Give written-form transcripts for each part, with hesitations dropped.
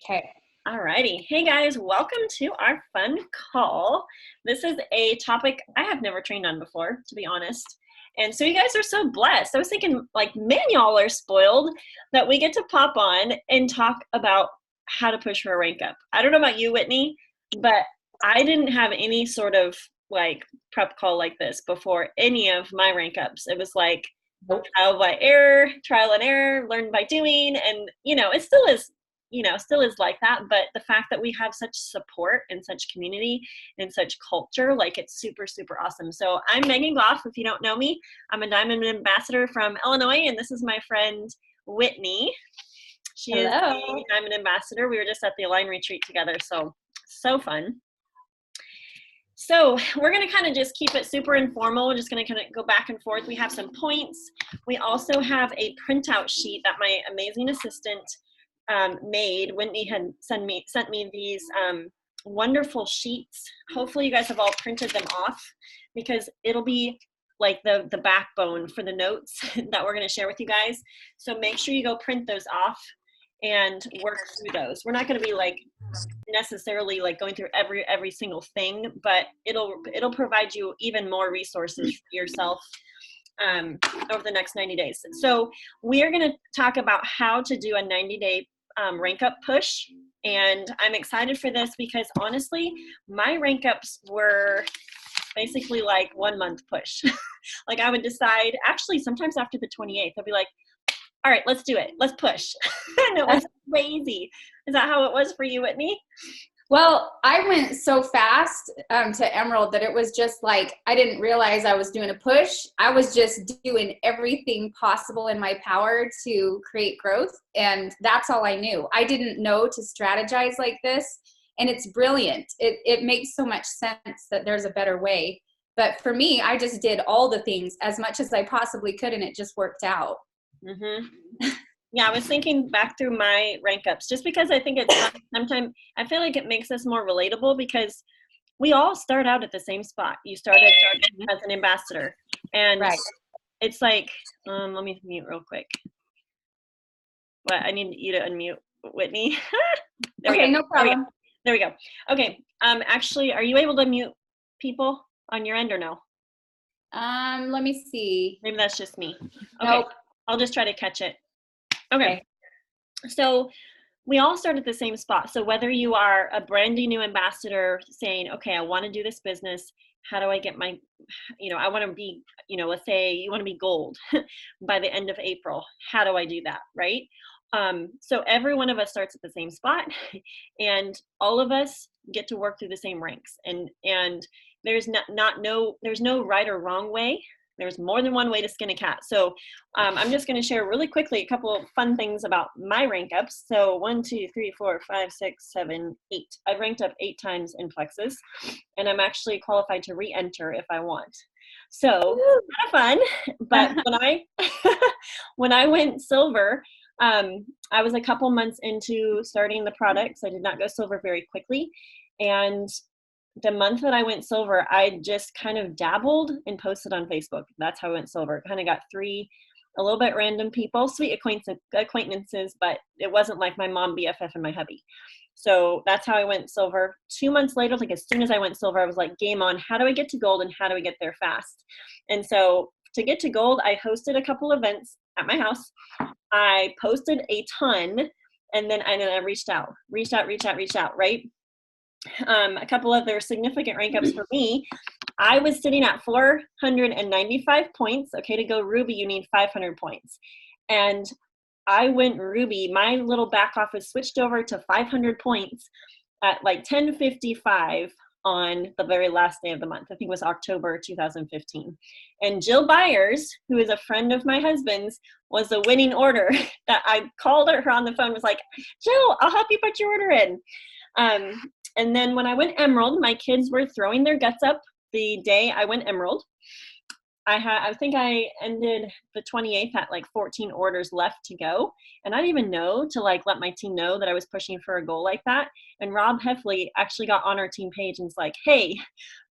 Okay. Alrighty. Hey guys, welcome to our fun call. This is a topic I have never trained on before, to be honest. And so you guys are so blessed. I was thinking, like, man, y'all are spoiled that we get to pop on and talk about how to push for a rank up. I don't know about you, Whitney, but I didn't have any sort of like prep call like this before any of my rank ups. It was like Nope. trial and error, learn by doing. And, it still is still is like that, but the fact that we have such support and such community and such culture, like, it's super, super awesome. So I'm Megan Goff. If you don't know me, I'm a Diamond Ambassador from Illinois, and this is my friend Whitney. She is Hello. the Diamond Ambassador. We were just at the Align retreat together, so fun. So we're going to kind of just keep it super informal. We're just going to kind of go back and forth. We have some points. We also have a printout sheet that my amazing assistant made. Whitney had sent me these wonderful sheets. Hopefully you guys have all printed them off, because it'll be like the backbone for the notes that we're going to share with you guys. So make sure you go print those off and work through those. We're not going to be like necessarily like going through every single thing, but it'll provide you even more resources for yourself over the next 90 days. So we are going to talk about how to do a 90-day rank up push. And I'm excited for this because honestly, my rank ups were basically like 1 month push. Like, I would decide, actually sometimes after the 28th, I'll be like, all right, let's do it. Let's push. And it was crazy. Is that how it was for you, Whitney? Well, I went so fast to Emerald that it was just like I didn't realize I was doing a push. I was just doing everything possible in my power to create growth, and that's all I knew. I didn't know to strategize like this, and it's brilliant. It makes so much sense that there's a better way. But for me, I just did all the things as much as I possibly could, and it just worked out. Mm-hmm. Yeah, I was thinking back through my rank ups just because I think it's sometimes I feel like it makes us more relatable, because we all start out at the same spot. You started as an ambassador, and Right. it's like, let me mute real quick. But I need you to unmute Whitney. There Okay, we go. no problem. There we go. Okay. Actually, are you able to mute people on your end or no? Let me see. Maybe that's just me. Okay. Nope. I'll just try to catch it. Okay. Okay. So we all start at the same spot. So whether you are a brandy new ambassador saying, okay, I want to do this business, how do I get my, I want to be, let's say you want to be gold by the end of April. How do I do that? Right. So every one of us starts at the same spot, and all of us get to work through the same ranks, and there's there's no right or wrong way. There's more than one way to skin a cat. So I'm just going to share really quickly a couple of fun things about my rank ups. So 1, 2, 3, 4, 5, 6, 7, 8. I've ranked up 8 times in Plexus, and I'm actually qualified to re-enter if I want. So kind of fun. But when I went silver, I was a couple months into starting the products. I did not go silver very quickly, and the month that I went silver, I just kind of dabbled and posted on Facebook. That's how I went silver. Kind of got 3 a little bit random people, sweet acquaintances, but it wasn't like my mom, BFF, and my hubby. So that's how I went silver. 2 months later, like as soon as I went silver, I was like, game on. How do I get to gold, and how do I get there fast? And so to get to gold, I hosted a couple events at my house. I posted a ton, and then I reached out, right? A couple other significant rank ups for me. I was sitting at 495 points. Okay, to go Ruby, you need 500 points. And I went Ruby. My little back office switched over to 500 points at like 10:55 on the very last day of the month. I think it was October 2015. And Jill Byers, who is a friend of my husband's, was the winning order. That I called her on the phone, was like, Jill, I'll help you put your order in. And then when I went Emerald, my kids were throwing their guts up the day I went Emerald. I think I ended the 28th at like 14 orders left to go. And I didn't even know to like let my team know that I was pushing for a goal like that. And Rob Heffley actually got on our team page and was like, hey,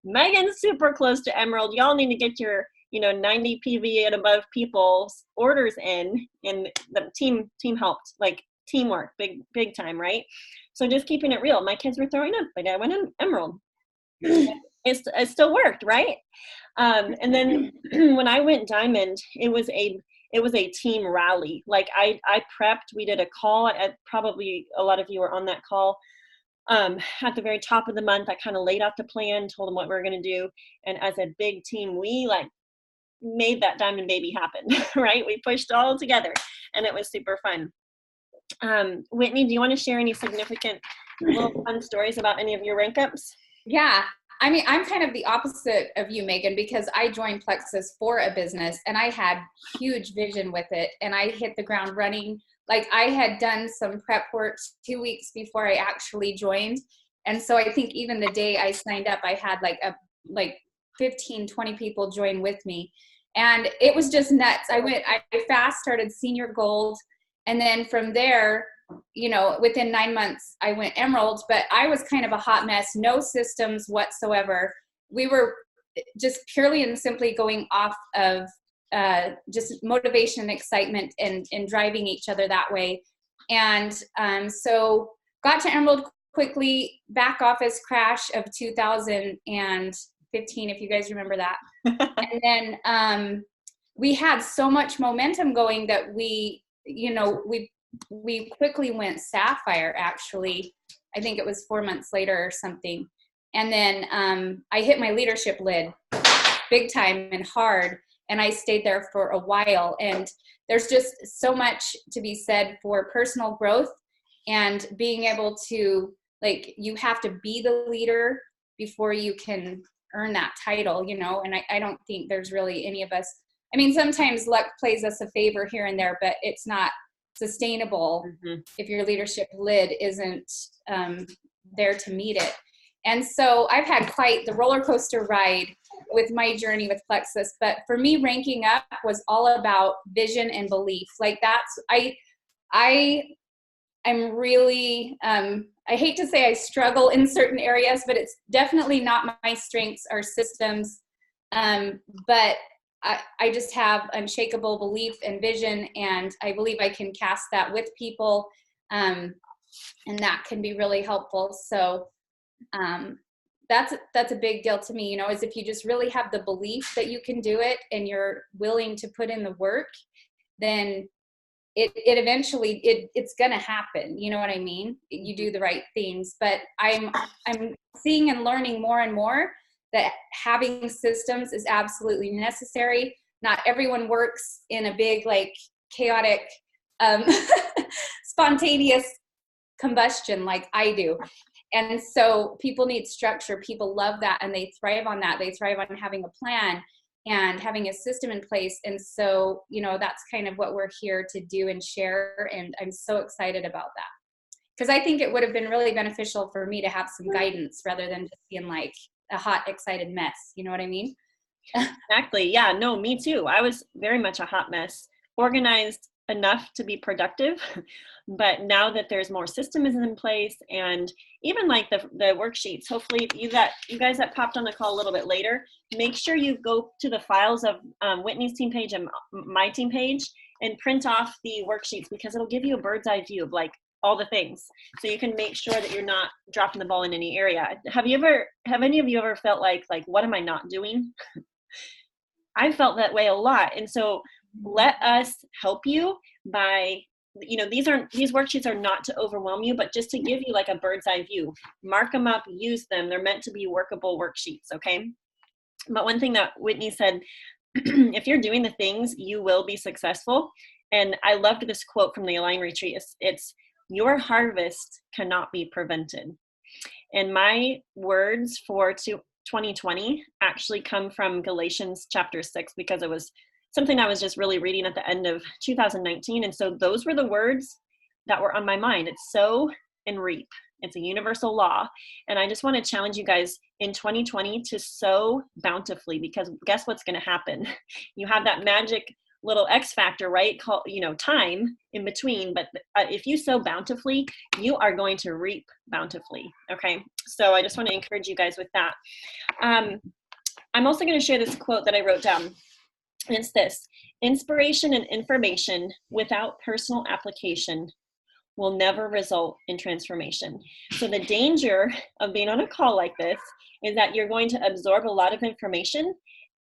Megan's super close to Emerald. Y'all need to get your 90 PV and above people's orders in. And the team helped like teamwork, big time, right? So just keeping it real. My kids were throwing up, but I went in emerald. It still worked, right? And then when I went diamond, it was a team rally. Like I prepped. We did a call at, probably a lot of you were on that call. At the very top of the month, I kind of laid out the plan, told them what we were going to do, and as a big team, we like made that diamond baby happen. Right? We pushed all together, and it was super fun. Whitney, do you want to share any significant little fun stories about any of your rank ups? Yeah. I mean, I'm kind of the opposite of you, Megan, because I joined Plexus for a business and I had huge vision with it and I hit the ground running. Like I had done some prep work 2 weeks before I actually joined. And so I think even the day I signed up, I had like 15, 20 people join with me. And it was just nuts. I fast started senior gold. And then from there, you know, within 9 months, I went emerald, but I was kind of a hot mess, no systems whatsoever. We were just purely and simply going off of just motivation and excitement and driving each other that way. And so got to emerald quickly, back office crash of 2015, if you guys remember that. And then we had so much momentum going that we quickly went sapphire, actually. I think it was 4 months later or something. And then I hit my leadership lid big time and hard. And I stayed there for a while. And there's just so much to be said for personal growth and being able to, like, you have to be the leader before you can earn that title, you know? And I don't think there's really any of us. I mean, sometimes luck plays us a favor here and there, but it's not sustainable if your leadership lid isn't there to meet it. And so I've had quite the roller coaster ride with my journey with Plexus, but for me, ranking up was all about vision and belief. Like I'm really, I hate to say I struggle in certain areas, but it's definitely not my strengths or systems. But I just have unshakable belief and vision, and I believe I can cast that with people, and that can be really helpful. So that's a big deal to me, you know, is if you just really have the belief that you can do it and you're willing to put in the work, then it eventually it's gonna happen. You know what I mean? You do the right things. But I'm seeing and learning more and more that having systems is absolutely necessary. Not everyone works in a big, like, chaotic, spontaneous combustion like I do. And so people need structure. People love that and they thrive on that. They thrive on having a plan and having a system in place. And so, you know, that's kind of what we're here to do and share. And I'm so excited about that. Because I think it would have been really beneficial for me to have some guidance rather than just being like a hot, excited mess. You know what I mean? Exactly. Yeah, no, me too. I was very much a hot mess, organized enough to be productive. But now that there's more systems in place and even like the worksheets, hopefully you guys that popped on the call a little bit later, make sure you go to the files of Whitney's team page and my team page and print off the worksheets, because it'll give you a bird's eye view of like all the things. So you can make sure that you're not dropping the ball in any area. Have any of you ever felt like, what am I not doing? I felt that way a lot. And so let us help you by, you know, these worksheets are not to overwhelm you, but just to give you like a bird's eye view. Mark them up, use them. They're meant to be workable worksheets, okay? But one thing that Whitney said, if you're doing the things, you will be successful. And I loved this quote from the Align Retreat. It's your harvest cannot be prevented. And my words for 2020 actually come from Galatians chapter 6, because it was something I was just really reading at the end of 2019. And so those were the words that were on my mind. It's sow and reap. It's a universal law. And I just want to challenge you guys in 2020 to sow bountifully, because guess what's going to happen? You have that magic little X factor, right? Called, you know, time in between. But if you sow bountifully, you are going to reap bountifully. Okay. So I just want to encourage you guys with that. I'm also going to share this quote that I wrote down. It's this: inspiration and information without personal application will never result in transformation. So the danger of being on a call like this is that you're going to absorb a lot of information,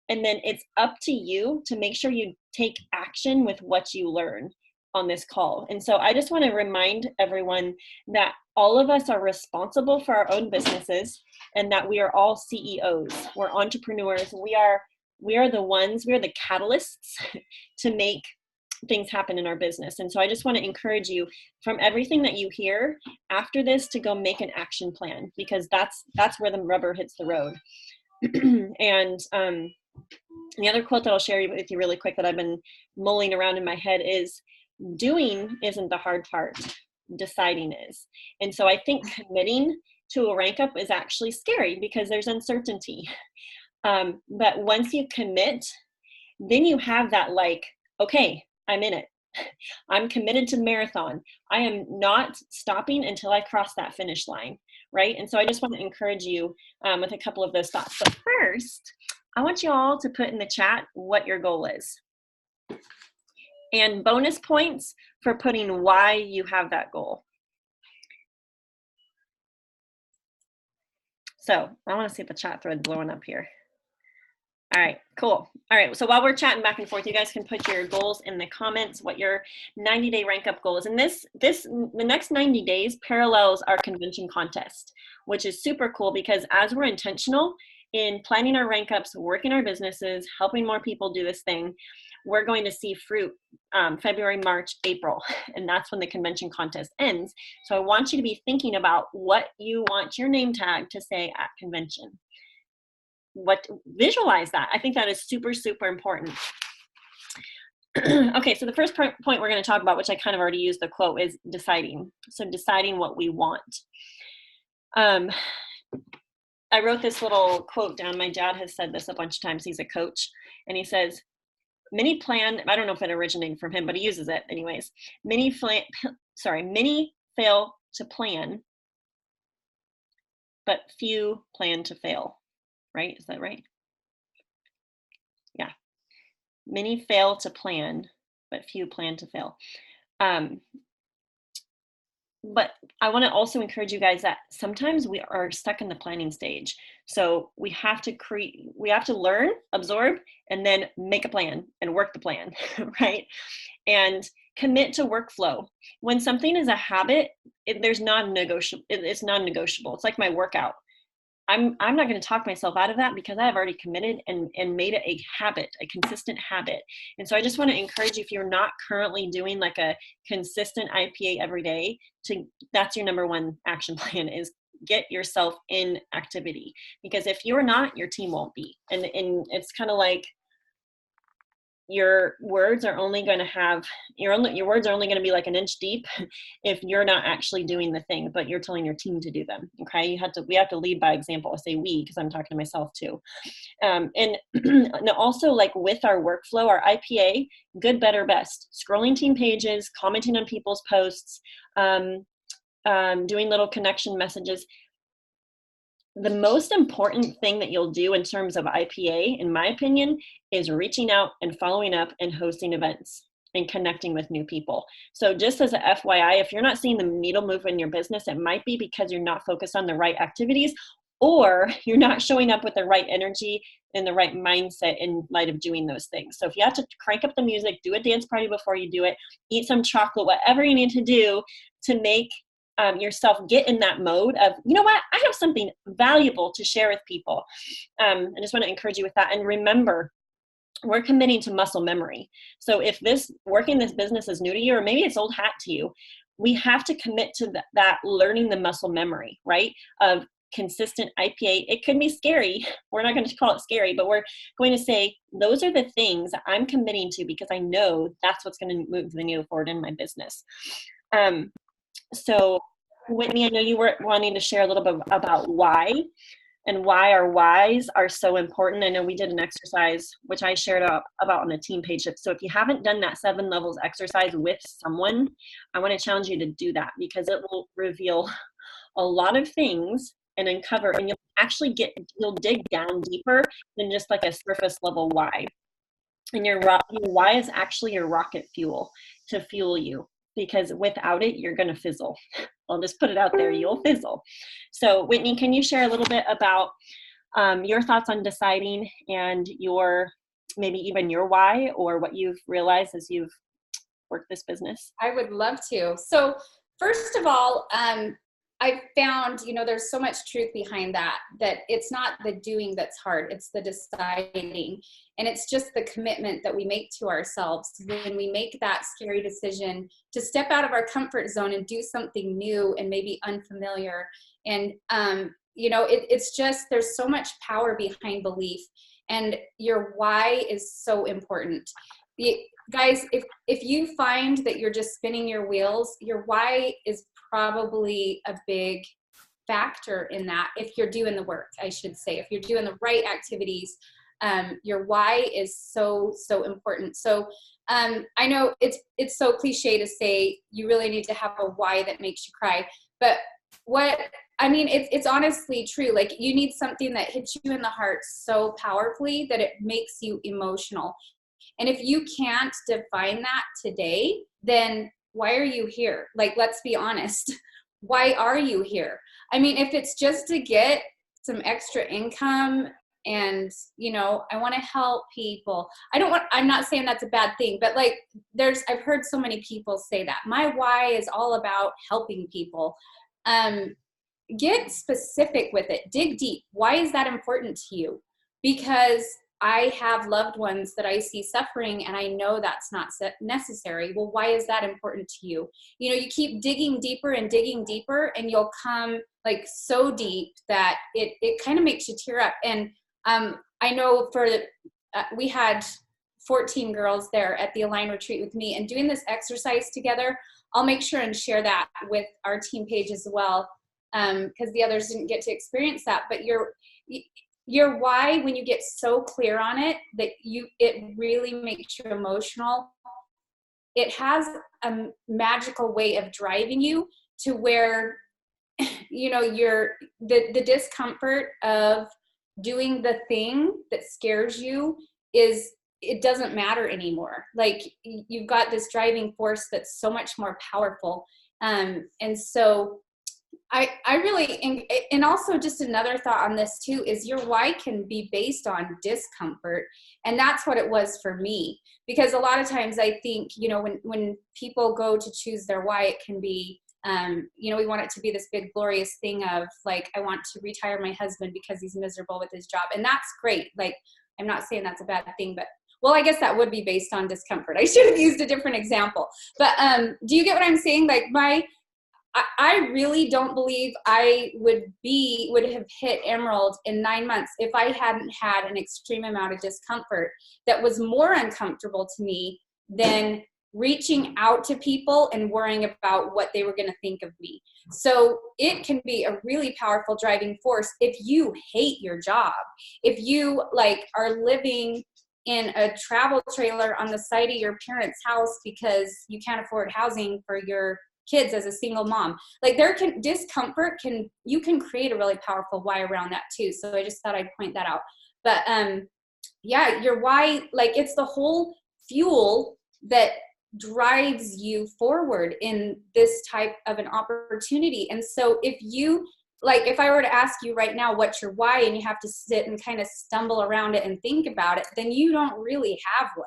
and then it's up to you to make sure you take action with what you learn on this call. And so I just want to remind everyone that all of us are responsible for our own businesses, and that we are all CEOs. We're entrepreneurs. We are the catalysts to make things happen in our business. And so I just want to encourage you, from everything that you hear after this, to go make an action plan, because that's where the rubber hits the road. And the other quote that I'll share with you really quick that I've been mulling around in my head is, doing isn't the hard part, deciding is. And so I think committing to a rank up is actually scary because there's uncertainty. But once you commit, then you have that, like, okay, I'm in it. I'm committed to the marathon. I am not stopping until I cross that finish line, right? And so I just want to encourage you with a couple of those thoughts. But first, I want you all to put in the chat what your goal is. And bonus points for putting why you have that goal. So I want to see the chat thread blowing up here. All right, cool. All right, so while we're chatting back and forth, you guys can put your goals in the comments, what your 90-day rank up goal is. And the next 90 days parallels our convention contest, which is super cool, because as we're intentional in planning our rank ups, working our businesses, helping more people do this thing, we're going to see fruit February, March, April, and that's when the convention contest ends. So I want you to be thinking about what you want your name tag to say at convention. Visualize that. I think that is super, super important. Okay, so the first point we're going to talk about, which I kind of already used the quote, is deciding. So deciding what we want. I wrote this little quote down. My dad has said this a bunch of times. He's a coach, and he says, many plan, I don't know if it originated from him, but he uses it anyways. Many fail to plan, but few plan to fail. Right? Is that right? Yeah. Many fail to plan, but few plan to fail. But I want to also encourage you guys that sometimes we are stuck in the planning stage. So we have to learn, absorb, and then make a plan and work the plan, right? And commit to workflow. When something is a habit, it's non-negotiable. It's like my workout. I'm not going to talk myself out of that because I have already committed and made it a habit, a consistent habit. And so I just want to encourage you, if you're not currently doing like a consistent IPA every day, that's your number one action plan, is get yourself in activity. Because if you're not, your team won't be. And it's kind of like, your words are only going to be like an inch deep if you're not actually doing the thing, but you're telling your team to do them. Okay, we have to lead by example. I say we because I'm talking to myself too. And also, like with our workflow, our IPA, good, better, best, scrolling team pages, commenting on people's posts, doing little connection messages. The most important thing that you'll do in terms of IPA, in my opinion, is reaching out and following up and hosting events and connecting with new people. So just as a FYI, if you're not seeing the needle move in your business, it might be because you're not focused on the right activities, or you're not showing up with the right energy and the right mindset in light of doing those things. So if you have to crank up the music, do a dance party before you do it, eat some chocolate, whatever you need to do to make yourself get in that mode of, you know what, I have something valuable to share with people. I just want to encourage you with that. And remember, we're committing to muscle memory. So if working this business is new to you, or maybe it's old hat to you, we have to commit to that learning the muscle memory, right? Of consistent IPA. It could be scary. We're not going to call it scary, but we're going to say, those are the things that I'm committing to because I know that's what's going to move the needle forward in my business. So Whitney, I know you were wanting to share a little bit about why, and why our whys are so important. I know we did an exercise, which I shared about on the team page. So if you haven't done that 7 levels exercise with someone, I want to challenge you to do that, because it will reveal a lot of things and uncover, and you'll dig down deeper than just like a surface level why. And your why is actually your rocket fuel to fuel you. because without it, you're going to fizzle. I'll just put it out there. You'll fizzle. So Whitney, can you share a little bit about your thoughts on deciding and your, maybe even your why, or what you've realized as you've worked this business? I would love to. So first of all, I found, there's so much truth behind that it's not the doing that's hard, it's the deciding. And it's just the commitment that we make to ourselves when we make that scary decision to step out of our comfort zone and do something new and maybe unfamiliar. And, it's just, there's so much power behind belief, and your why is so important. Guys, if you find that you're just spinning your wheels, your why is probably a big factor in that. If you're doing the work, I should say, if you're doing the right activities, your why is so important. So I know it's so cliche to say you really need to have a why that makes you cry, but it's honestly true. Like, you need something that hits you in the heart so powerfully that it makes you emotional. And if you can't define that today, then why are you here? Like, let's be honest. Why are you here? I mean, if it's just to get some extra income and, I want to help people. I'm not saying that's a bad thing, but like I've heard so many people say that. My why is all about helping people. Get specific with it. Dig deep. Why is that important to you? Because I have loved ones that I see suffering, and I know that's not necessary. Well, why is that important to you? You keep digging deeper and digging deeper, and you'll come like so deep that it kind of makes you tear up. And I know we had 14 girls there at the Align retreat with me, and doing this exercise together, I'll make sure and share that with our team page as well, because the others didn't get to experience that. But your why, when you get so clear on it that it really makes you emotional, it has a magical way of driving you to where the discomfort of doing the thing that scares you it doesn't matter anymore. Like, you've got this driving force that's so much more powerful. And so I really, and also just another thought on this too, is your why can be based on discomfort. And that's what it was for me, because a lot of times I think, when people go to choose their why, it can be, we want it to be this big glorious thing of like, I want to retire my husband because he's miserable with his job. And that's great. Like, I'm not saying that's a bad thing, but well, I guess that would be based on discomfort. I should have used a different example, but do you get what I'm saying? Like, I really don't believe I would have hit Emerald in 9 months if I hadn't had an extreme amount of discomfort that was more uncomfortable to me than reaching out to people and worrying about what they were going to think of me. So it can be a really powerful driving force if you hate your job, if you are living in a travel trailer on the side of your parents' house because you can't afford housing for your kids as a single mom. Like, you can create a really powerful why around that too. So I just thought I'd point that out. But your why, like, it's the whole fuel that drives you forward in this type of an opportunity. And so if I were to ask you right now what's your why, and you have to sit and kind of stumble around it and think about it, then you don't really have one.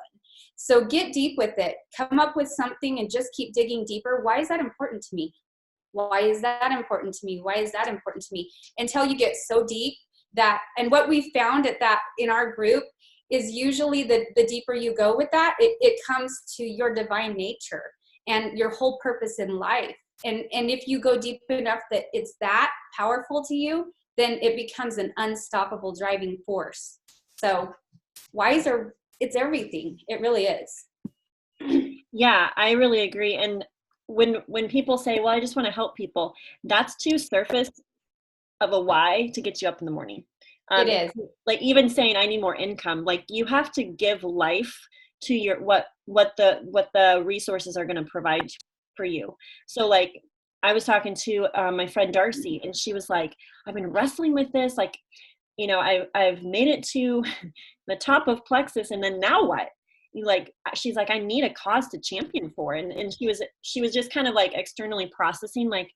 So get deep with it. Come up with something and just keep digging deeper. Why is that important to me? Why is that important to me? Why is that important to me? Until you get so deep that, and what we found in our group is usually the deeper you go with that, it comes to your divine nature and your whole purpose in life. And if you go deep enough that it's that powerful to you, then it becomes an unstoppable driving force. So it's everything. It really is. Yeah, I really agree. And when people say, well, I just want to help people, that's too surface of a why to get you up in the morning. It is. Like, even saying I need more income, like, you have to give life to your what the resources are going to provide for you. So like, I was talking to my friend Darcy, and she was like, I've been wrestling with this, like, I've made it to the top of Plexus, and then now what? like, she's like, I need a cause to champion for. And she was just kind of like externally processing, like,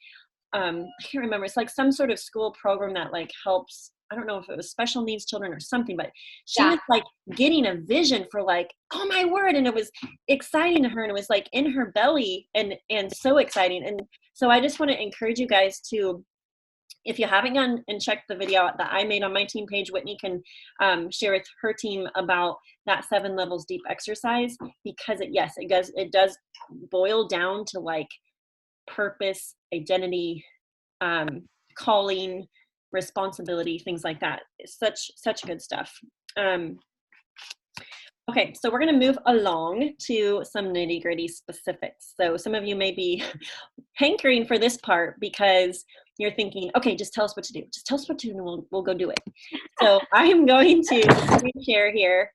I can't remember. It's like some sort of school program that like helps. I don't know if it was special needs children or something, but she was like getting a vision for like, oh my word. And it was exciting to her. And it was like in her belly and so exciting. And so I just want to encourage you guys to, if you haven't gone and checked the video that I made on my team page, Whitney can share with her team about that 7 levels deep exercise, because it does boil down to like purpose, identity, calling, responsibility, things like that. It's such good stuff. Okay, so we're going to move along to some nitty-gritty specifics. So some of you may be hankering for this part because you're thinking, okay, just tell us what to do. Just tell us what to do and we'll go do it. So I am going to share here.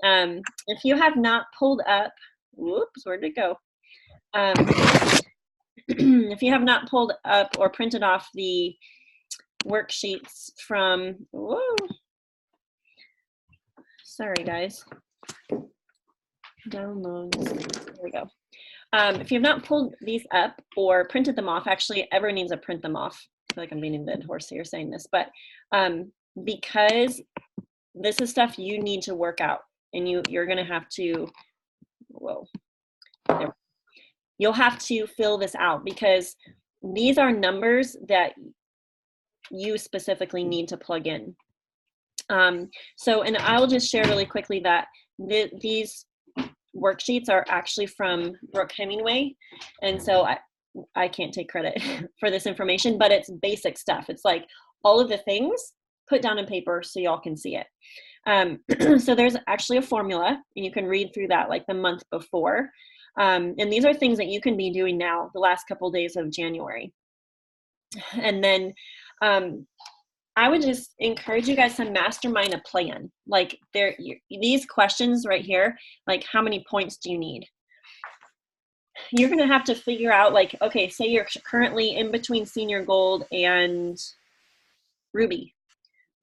If you have not pulled up, whoops, where'd it go? If you have not pulled up or printed off the worksheets from, whoa, sorry guys, downloads, there we go. If you have not pulled these up or printed them off, actually everyone needs to print them off. I feel like I'm beating a dead horse here saying this, but because this is stuff you need to work out, and you're gonna have to, whoa, you'll have to fill this out, because these are numbers that you specifically need to plug in. So, and I'll just share really quickly that these worksheets are actually from Brooke Hemingway. And so I can't take credit for this information, but it's basic stuff. It's like all of the things put down in paper so y'all can see it. So there's actually a formula, and you can read through that like the month before. And these are things that you can be doing now, the last couple of days of January. And then I would just encourage you guys to mastermind a plan. Like these questions right here, like how many points do you need? You're going to have to figure out, like, okay, say you're currently in between senior gold and ruby.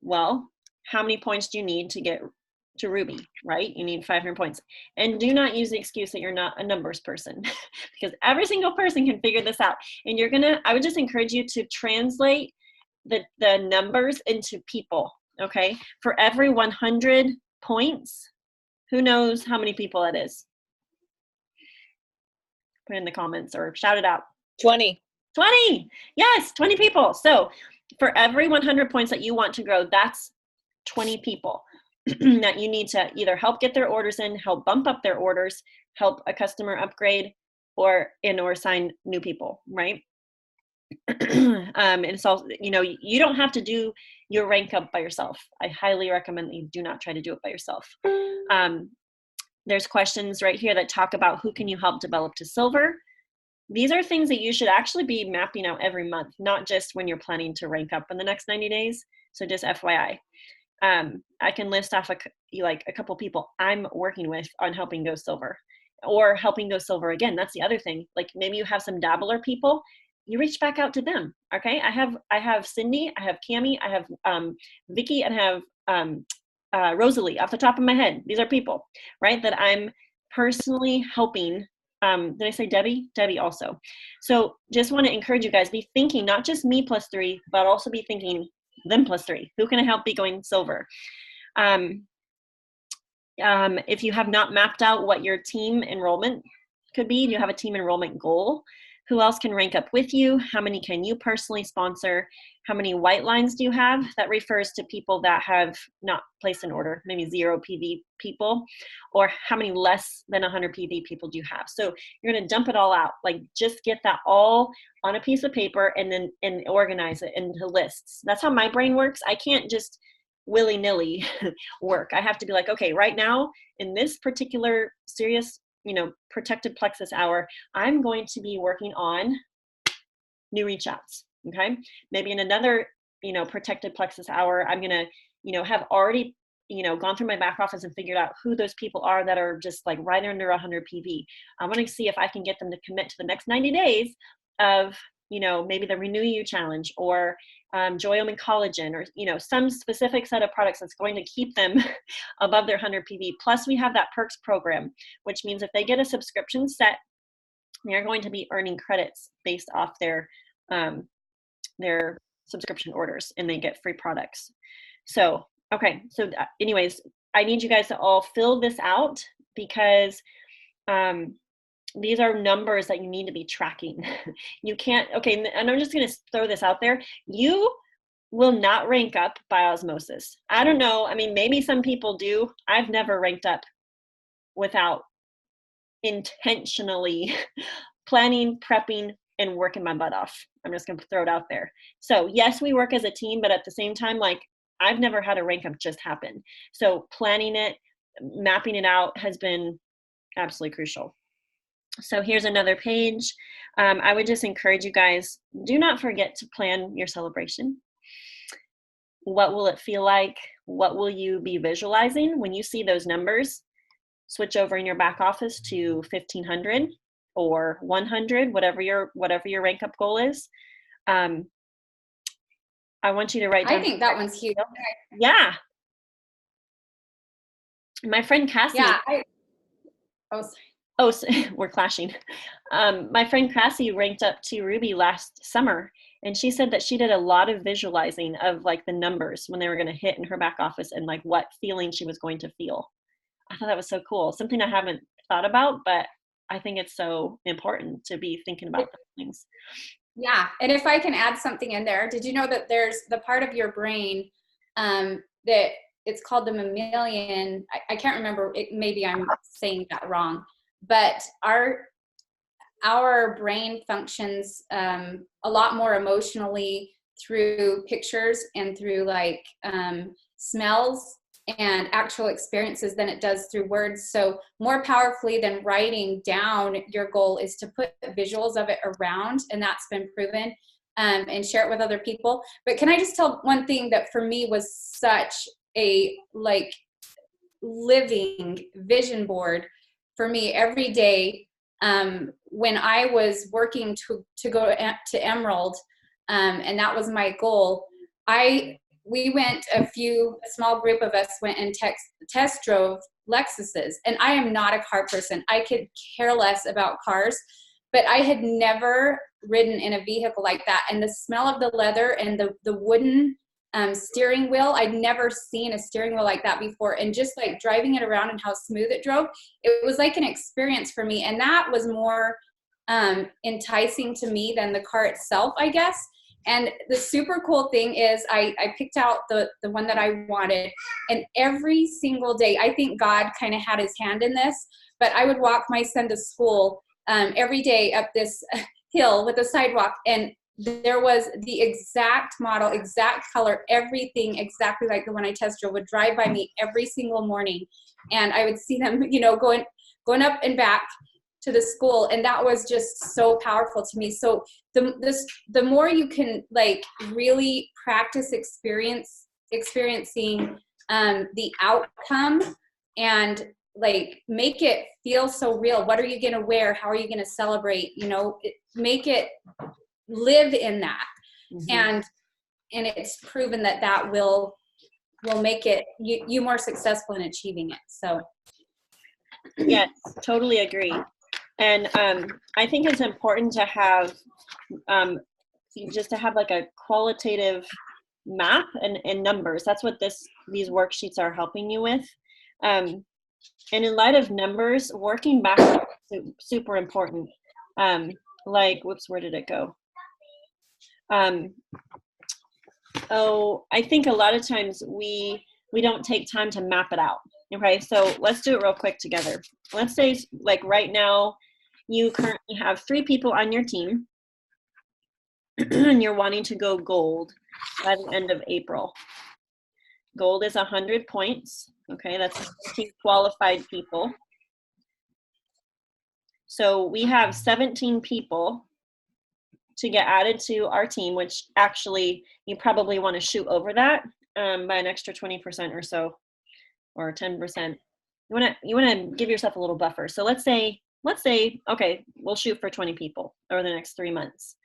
Well, how many points do you need to get to ruby, right? You need 500 points. And do not use the excuse that you're not a numbers person, because every single person can figure this out. And I would just encourage you to translate the numbers into people, okay? For every 100 points, who knows how many people it is? Put in the comments or shout it out. 20. 20, yes, 20 people. So for every 100 points that you want to grow, that's 20 people that you need to either help get their orders in, help bump up their orders, help a customer upgrade, or sign new people, right? And it's also, you don't have to do your rank up by yourself. I highly recommend that you do not try to do it by yourself. There's questions right here that talk about who can you help develop to silver. These are things that you should actually be mapping out every month, not just when you're planning to rank up in the next 90 days. So just FYI. I can list off a couple people I'm working with on helping go silver, or helping go silver again. That's the other thing. Like maybe you have some dabbler people, you reach back out to them. Okay. I have Cindy, I have Cami, I have Vicky, and I have Rosalie off the top of my head. These are people, right, that I'm personally helping. Did I say Debbie? Debbie also. So just want to encourage you guys, be thinking not just me plus 3, but also be thinking them plus 3. Who can I help be going silver? If you have not mapped out what your team enrollment could be, you have a team enrollment goal. Who else can rank up with you? How many can you personally sponsor? How many white lines do you have? That refers to people that have not placed an order, maybe 0 PV people, or how many less than 100 PV people do you have? So you're going to dump it all out. Like just get that all on a piece of paper and organize it into lists. That's how my brain works. I can't just willy-nilly work. I have to be like, okay, right now in this particular serious protected plexus hour, I'm going to be working on new reach outs. Okay. Maybe in another, protected plexus hour, I'm going to, have already, gone through my back office and figured out who those people are that are just like right under 100 PV. I want to see if I can get them to commit to the next 90 days of maybe the Renew You Challenge, or Joyomin Collagen, or, some specific set of products that's going to keep them above their 100 PV. Plus we have that perks program, which means if they get a subscription set, they're going to be earning credits based off their subscription orders, and they get free products. So, okay. So anyways, I need you guys to all fill this out, because these are numbers that you need to be tracking. You can't, okay, and I'm just going to throw this out there. You will not rank up by osmosis. I don't know. I mean, maybe some people do. I've never ranked up without intentionally planning, prepping, and working my butt off. I'm just going to throw it out there. So yes, we work as a team, but at the same time, like, I've never had a rank up just happen. So planning it, mapping it out has been absolutely crucial. So here's another page. I would just encourage you guys, do not forget to plan your celebration. What will it feel like? What will you be visualizing when you see those numbers? Switch over in your back office to 1,500 or 100, whatever your rank up goal is. I want you to write down. I think that one's huge. Yeah. My friend Cassie. Yeah. So we're clashing. My friend Cassie ranked up to Ruby last summer, and she said that she did a lot of visualizing of like the numbers when they were going to hit in her back office, and like what feeling she was going to feel. I thought that was so cool. Something I haven't thought about, but I think it's so important to be thinking about those things. Yeah. And if I can add something in there, did you know that there's the part of your brain that it's called the mammalian, I can't remember, maybe I'm saying that wrong, but our brain functions a lot more emotionally through pictures and through like smells and actual experiences than it does through words. So more powerfully than writing down your goal is to put visuals of it around, and that's been proven, and share it with other people. But can I just tell one thing that for me was such a like living vision board for me every day, when I was working to go to Emerald, and that was my goal. We went, a small group of us went and test drove Lexuses, and I am not a car person. I could care less about cars, but I had never ridden in a vehicle like that. And the smell of the leather and the wooden steering wheel, I'd never seen a steering wheel like that before. And just like driving it around and how smooth it drove, it was like an experience for me. And that was more enticing to me than the car itself, I guess. And the super cool thing is I picked out the one that I wanted, and every single day, I think God kind of had his hand in this, but I would walk my son to school every day up this hill with a sidewalk, and there was the exact model, exact color, everything exactly like the one I test drove would drive by me every single morning. And I would see them, going up and back to the school. And that was just so powerful to me. So the more you can like really practice experiencing the outcome and like make it feel so real. What are you going to wear? How are you going to celebrate? Make it live in that. Mm-hmm. And it's proven that will make it you more successful in achieving it. So yes, totally agree. And I think it's important to have like a qualitative map and numbers. That's what these worksheets are helping you with. And in light of numbers, working backwards is super important. Where did it go? I think a lot of times we don't take time to map it out. Okay, so let's do it real quick together. Let's say like right now, you currently have 3 people on your team and you're wanting to go gold by the end of April. Gold is 100 points. Okay, that's 15 qualified people. So we have 17 people to get added to our team, which actually you probably want to shoot over that by an extra 20% or so, or 10%. You want to give yourself a little buffer. So let's say, okay, we'll shoot for 20 people over the next 3 months.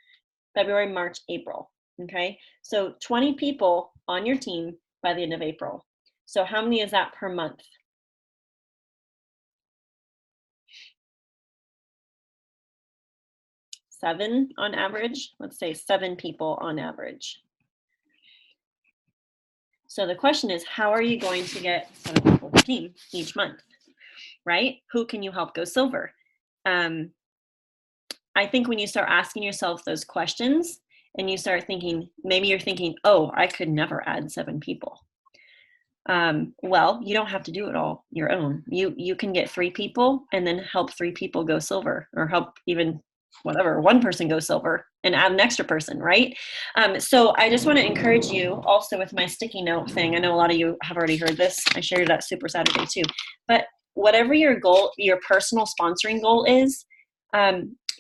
February, March, April. Okay. So 20 people on your team by the end of April. So how many is that per month? 7 on average. Let's say 7 people on average. So the question is, how are you going to get 7 people per team each month, right? Who can you help go silver? I think when you start asking yourself those questions and you start thinking, maybe you're thinking, oh, I could never add 7 people. Well, you don't have to do it all your own. You can get 3 people and then help 3 people go silver, or help even whatever, 1 person go silver and add an extra person, right? So I just want to encourage you also with my sticky note thing. I know a lot of you have already heard this. I shared it at Super Saturday too. But whatever your goal, your personal sponsoring goal is,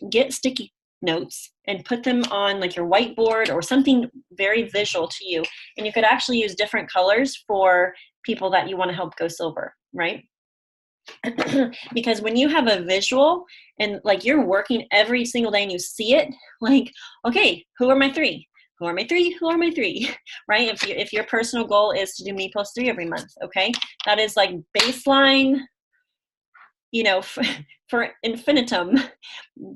get sticky notes and put them on like your whiteboard or something very visual to you. And you could actually use different colors for people that you want to help go silver, right? Because when you have a visual and like you're working every single day and you see it, like, okay, who are my 3? Who are my 3? Who are my 3? Right? If your personal goal is to do me plus 3 every month, okay, that is like baseline, you know, for infinitum,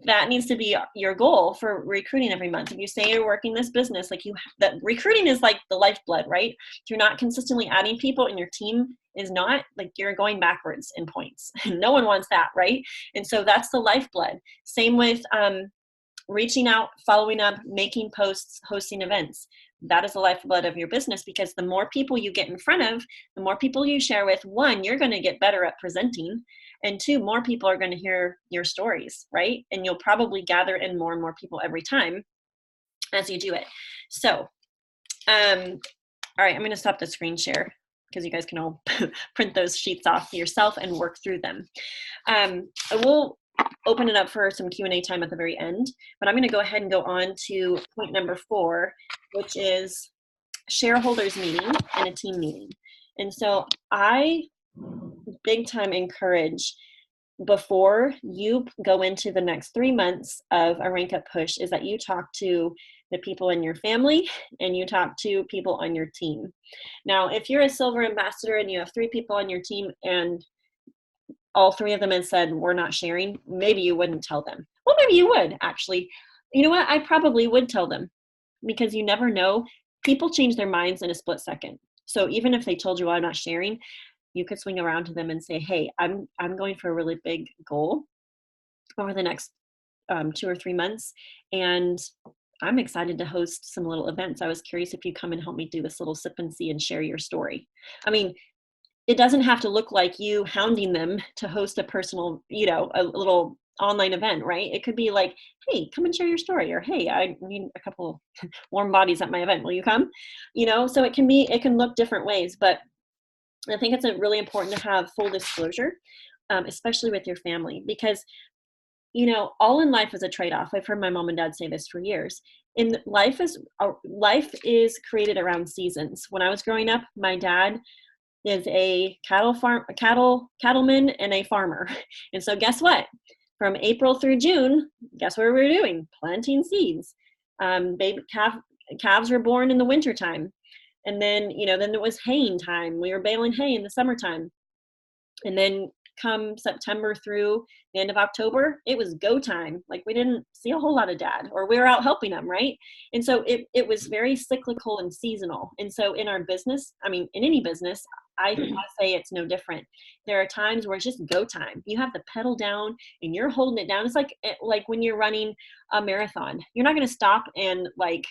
that needs to be your goal for recruiting every month. If you say you're working this business, like that recruiting is like the lifeblood, right? If you're not consistently adding people and your team is not, like, you're going backwards in points. No one wants that, right? And so that's the lifeblood. Same with reaching out, following up, making posts, hosting events. That is the lifeblood of your business, because the more people you get in front of, the more people you share with, 1, you're going to get better at presenting, and 2, more people are going to hear your stories, right? And you'll probably gather in more and more people every time as you do it. So, all right, I'm going to stop the screen share because you guys can all print those sheets off yourself and work through them. I will open it up for some Q&A time at the very end, but I'm going to go ahead and go on to point number 4, which is shareholders meeting and a team meeting. And so I big time encourage, before you go into the next 3 months of a Rankup push, is that you talk to the people in your family and you talk to people on your team. Now, if you're a silver ambassador and you have 3 people on your team and all 3 of them had said, we're not sharing, maybe you wouldn't tell them. Well, maybe you would actually. You know what? I probably would tell them, because you never know. People change their minds in a split second. So even if they told you, well, I'm not sharing, you could swing around to them and say, hey, I'm going for a really big goal over the next 2 or 3 months. And I'm excited to host some little events. I was curious if you come and help me do this little sip and see and share your story. I mean, it doesn't have to look like you hounding them to host a personal, you know, a little online event, right? It could be like, hey, come and share your story, or hey, I need a couple warm bodies at my event. Will you come? You know, so it can look different ways, but I think it's really important to have full disclosure, especially with your family, because, you know, all in life is a trade-off. I've heard my mom and dad say this for years. And life is created around seasons. When I was growing up, my dad is a cattleman and a farmer. And so guess what? From April through June, guess what we were doing? Planting seeds. Calves were born in the wintertime. And then, you know, then it was haying time. We were baling hay in the summertime. And then come September through the end of October, it was go time. Like, we didn't see a whole lot of dad, or we were out helping him, right? And so it was very cyclical and seasonal. And so in our business, I mean, in any business, I say it's no different. There are times where it's just go time. You have the pedal down and you're holding it down. It's like when you're running a marathon, you're not going to stop and like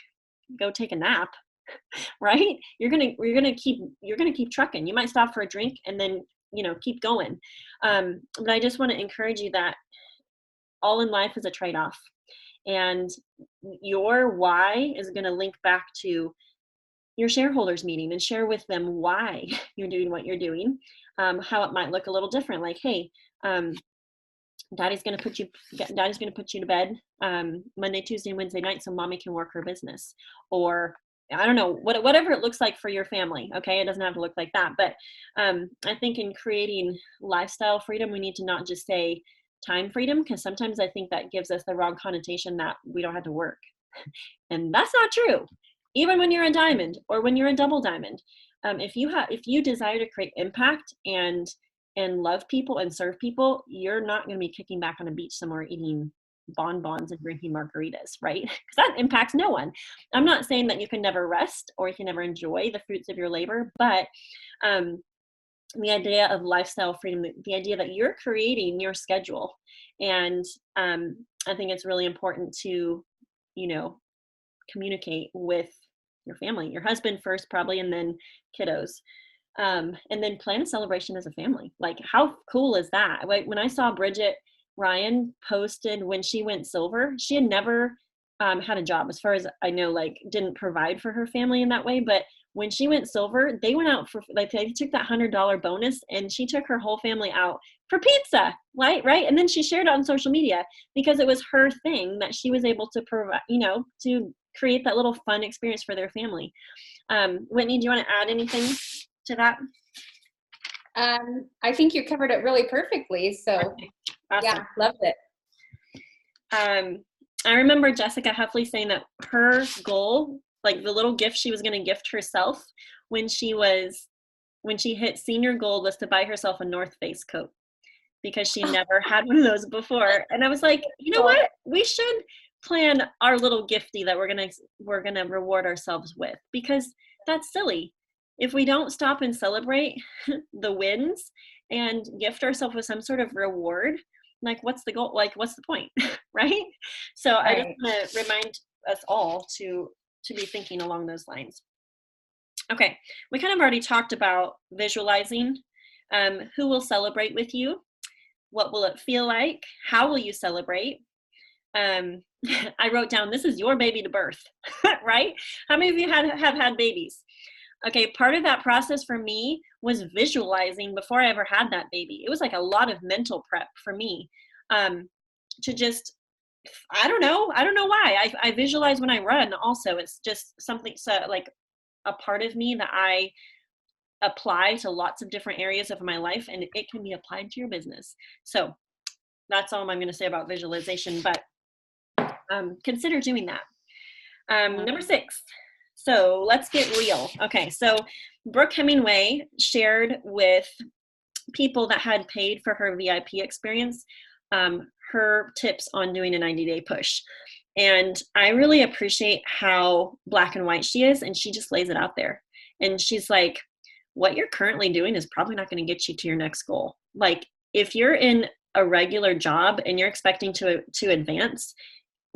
go take a nap, right? You're gonna keep trucking. You might stop for a drink and then, you know, keep going. But I just want to encourage you that all in life is a trade-off, and your why is going to link back to your shareholders meeting, and share with them why you're doing what you're doing, how it might look a little different. Like, hey, Daddy's going to put you to bed Monday, Tuesday, and Wednesday night so mommy can work her business. Or I don't know, whatever it looks like for your family. Okay. It doesn't have to look like that. But I think in creating lifestyle freedom, we need to not just say time freedom, because sometimes I think that gives us the wrong connotation that we don't have to work. And that's not true. Even when you're a diamond or when you're a double diamond, if you desire to create impact and love people and serve people, you're not going to be kicking back on a beach somewhere eating bonbons and drinking margaritas, right? Because that impacts no one. I'm not saying that you can never rest or you can never enjoy the fruits of your labor, but the idea of lifestyle freedom, the idea that you're creating your schedule. And I think it's really important to, communicate with your family, your husband first, probably, and then kiddos. And then plan a celebration as a family. Like, how cool is that? Like, when I saw Bridget Ryan posted when she went silver, she had never had a job, as far as I know, like, didn't provide for her family in that way. But when she went silver, they went out for, like, they took that $100 bonus and she took her whole family out for pizza, right? And then she shared it on social media because it was her thing that she was able to provide, to create that little fun experience for their family. Whitney, do you want to add anything to that? I think you covered it really perfectly. So Awesome. Yeah, loved it. I remember Jessica Heffley saying that her goal, like the little gift she was going to gift herself when she hit senior gold, was to buy herself a North Face coat because she never had one of those before. And I was like, you know what? We should plan our little gifty that we're gonna reward ourselves with, because that's silly. If we don't stop and celebrate the wins and gift ourselves with some sort of reward, like, what's the goal? Like, what's the point? Right? So I just want to remind us all to be thinking along those lines. Okay, we kind of already talked about visualizing. Who will celebrate with you? What will it feel like? How will you celebrate? I wrote down, this is your baby to birth, right? How many of you have had babies? Okay, part of that process for me was visualizing before I ever had that baby. It was like a lot of mental prep for me, to just, I don't know why. I visualize when I run also. It's just something, so like a part of me that I apply to lots of different areas of my life, and it can be applied to your business. So that's all I'm going to say about visualization, but consider doing that. Number 6. So let's get real. Okay, so Brooke Hemingway shared with people that had paid for her VIP experience her tips on doing a 90-day push. And I really appreciate how black and white she is, and she just lays it out there. And she's like, what you're currently doing is probably not going to get you to your next goal. Like, if you're in a regular job and you're expecting to advance,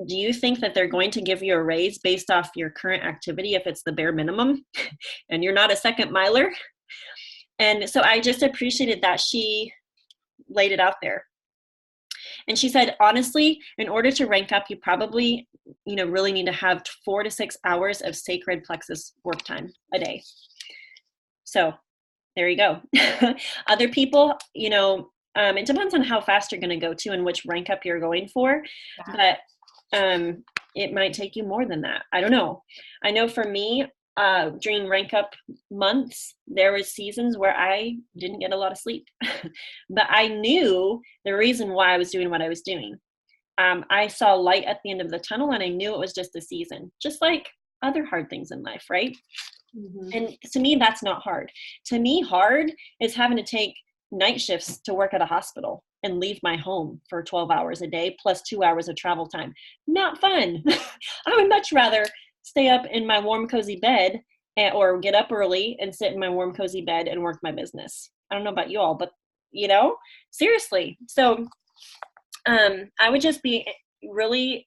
do you think that they're going to give you a raise based off your current activity if it's the bare minimum and you're not a second miler? And so I just appreciated that she laid it out there. And she said, honestly, in order to rank up, you probably, really need to have 4 to 6 hours of sacred plexus work time a day. So there you go. Other people, it depends on how fast you're going to go to and which rank up you're going for. But it might take you more than that. I don't know. I know for me, during rank up months, there was seasons where I didn't get a lot of sleep, but I knew the reason why I was doing what I was doing. I saw light at the end of the tunnel, and I knew it was just a season, just like other hard things in life, right? Mm-hmm. And to me, that's not hard. To me, hard is having to take night shifts to work at a hospital and leave my home for 12 hours a day plus 2 hours of travel time. Not fun. I would much rather stay up in my warm, cozy bed or get up early and sit in my warm, cozy bed and work my business. I don't know about you all, but seriously. So I would just be really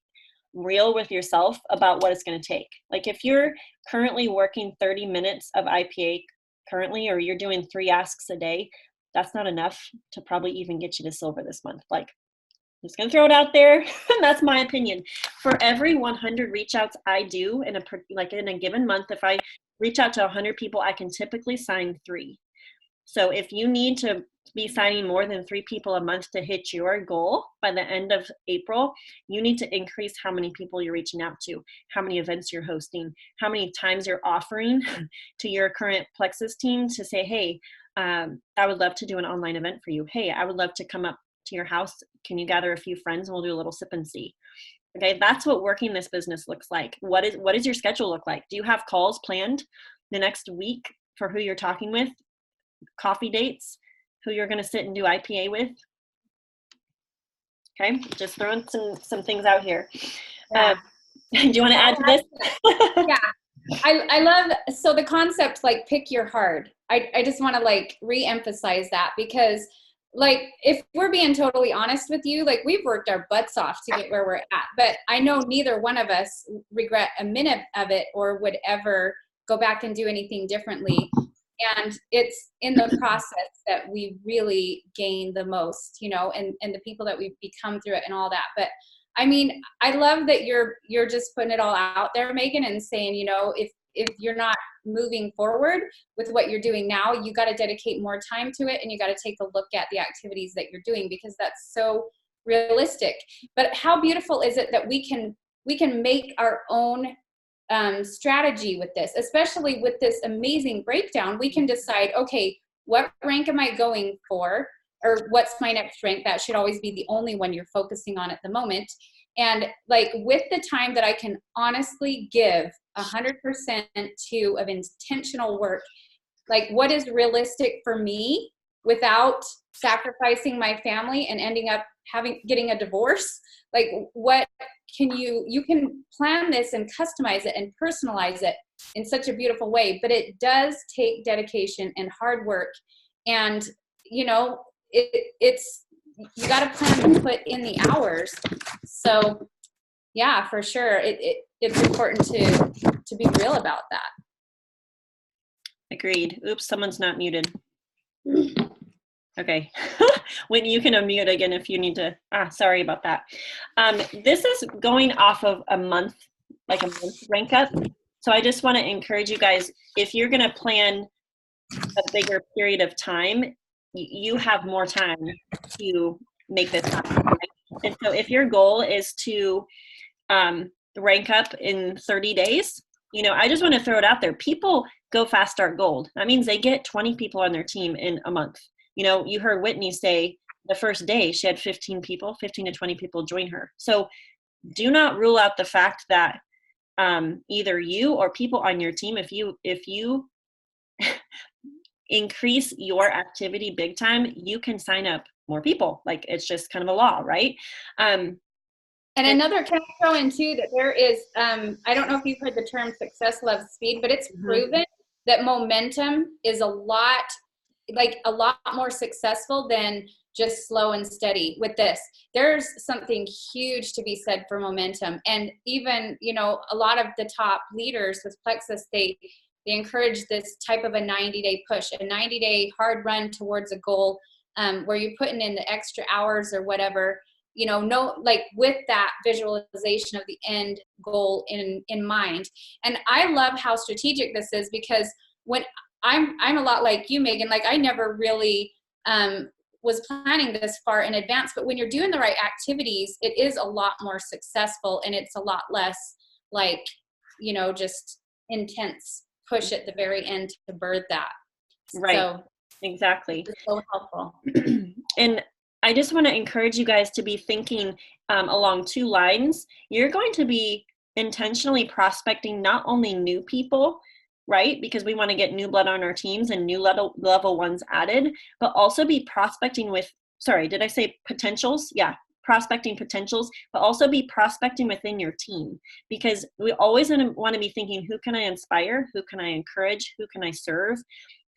real with yourself about what it's going to take. Like, if you're currently working 30 minutes of IPA currently, or you're doing 3 asks a day, that's not enough to probably even get you to silver this month. Like, I'm just going to throw it out there. And that's my opinion. For every 100 reach outs I do in a given month, if I reach out to 100 people, I can typically sign 3. So if you need to be signing more than 3 people a month to hit your goal by the end of April, you need to increase how many people you're reaching out to, how many events you're hosting, how many times you're offering to your current Plexus team to say, hey, I would love to do an online event for you. Hey, I would love to come up to your house. Can you gather a few friends and we'll do a little sip and see? Okay, that's what working this business looks like. What does your schedule look like? Do you have calls planned the next week for who you're talking with, coffee dates, who you're going to sit and do IPA with? Okay, just throwing some things out here. Yeah. Do you want to add to this? Yeah. I love, so the concept, like, pick your hard. I just want to like re-emphasize that, because like, if we're being totally honest with you, like, we've worked our butts off to get where we're at, but I know neither one of us regret a minute of it or would ever go back and do anything differently. And it's in the process that we really gain the most, you know, and the people that we've become through it and all that. But I mean, I love that you're just putting it all out there, Megan, and saying, you know, if you're not moving forward with what you're doing now, you got to dedicate more time to it, and you got to take a look at the activities that you're doing, because that's so realistic. But how beautiful is it that we can make our own strategy with this, especially with this amazing breakdown. We can decide, okay, what rank am I going for? Or what's my next rank? That should always be the only one you're focusing on at the moment. And like, with the time that I can honestly give 100% to of intentional work, like, what is realistic for me without sacrificing my family and ending up getting a divorce? Like, what can you can plan this and customize it and personalize it in such a beautiful way, but it does take dedication and hard work. And you know, it's you got to plan to put in the hours. So yeah, for sure, it's important to be real about that. Agreed. Oops, someone's not muted. Okay. Whitney, you can unmute again if you need to. Sorry about that. This is going off of a month rank up. So I just want to encourage you guys, if you're going to plan a bigger period of time, you have more time to make this happen. Right? And so if your goal is to rank up in 30 days, you know, I just want to throw it out there. People go fast, start gold. That means they get 20 people on their team in a month. You know, you heard Whitney say the first day she had 15 to 20 people join her. So do not rule out the fact that either you or people on your team, if you increase your activity big time, you can sign up more people. Like, it's just kind of a law, right? And another, can I throw in too, that there is, I don't know if you've heard the term success loves speed, but it's proven that momentum is a lot more successful than just slow and steady with this. There's something huge to be said for momentum. And even, you know, a lot of the top leaders with Plexus, they encourage this type of a 90-day push, a 90-day hard run towards a goal, where you're putting in the extra hours or whatever, you know, like, with that visualization of the end goal in mind. And I love how strategic this is, because when I'm a lot like you, Megan, like, I never really was planning this far in advance, but when you're doing the right activities, it is a lot more successful, and it's a lot less like, you know, just intense push at the very end to birth that. Right. So, exactly. It's so helpful. And I just want to encourage you guys to be thinking along two lines. You're going to be intentionally prospecting not only new people, right? Because we want to get new blood on our teams and new level ones added, but also be prospecting with, sorry, did I say potentials? Yeah, prospecting potentials, but also be prospecting within your team, because we always want to be thinking, who can I inspire? Who can I encourage? Who can I serve?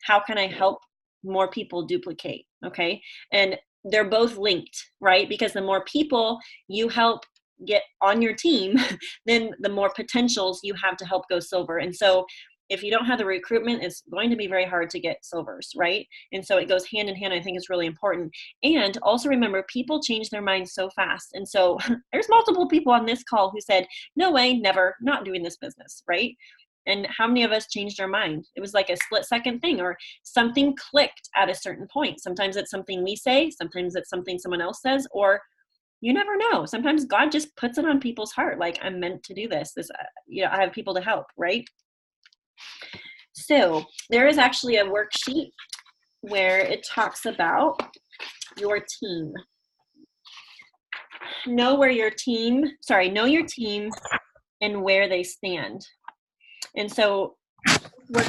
How can I help more people duplicate? Okay. And they're both linked, right? Because the more people you help get on your team, then the more potentials you have to help go silver. And so if you don't have the recruitment, it's going to be very hard to get silvers, right? And so it goes hand in hand. I think it's really important. And also remember, people change their minds so fast. And so there's multiple people on this call who said, no way, never, not doing this business, right? And how many of us changed our mind? It was like a split-second thing, or something clicked at a certain point. Sometimes it's something we say, sometimes it's something someone else says, or you never know. Sometimes God just puts it on people's heart, like, I'm meant to do this. You know, I have people to help, right? So there is actually a worksheet where it talks about your team. know your team and where they stand. And so we're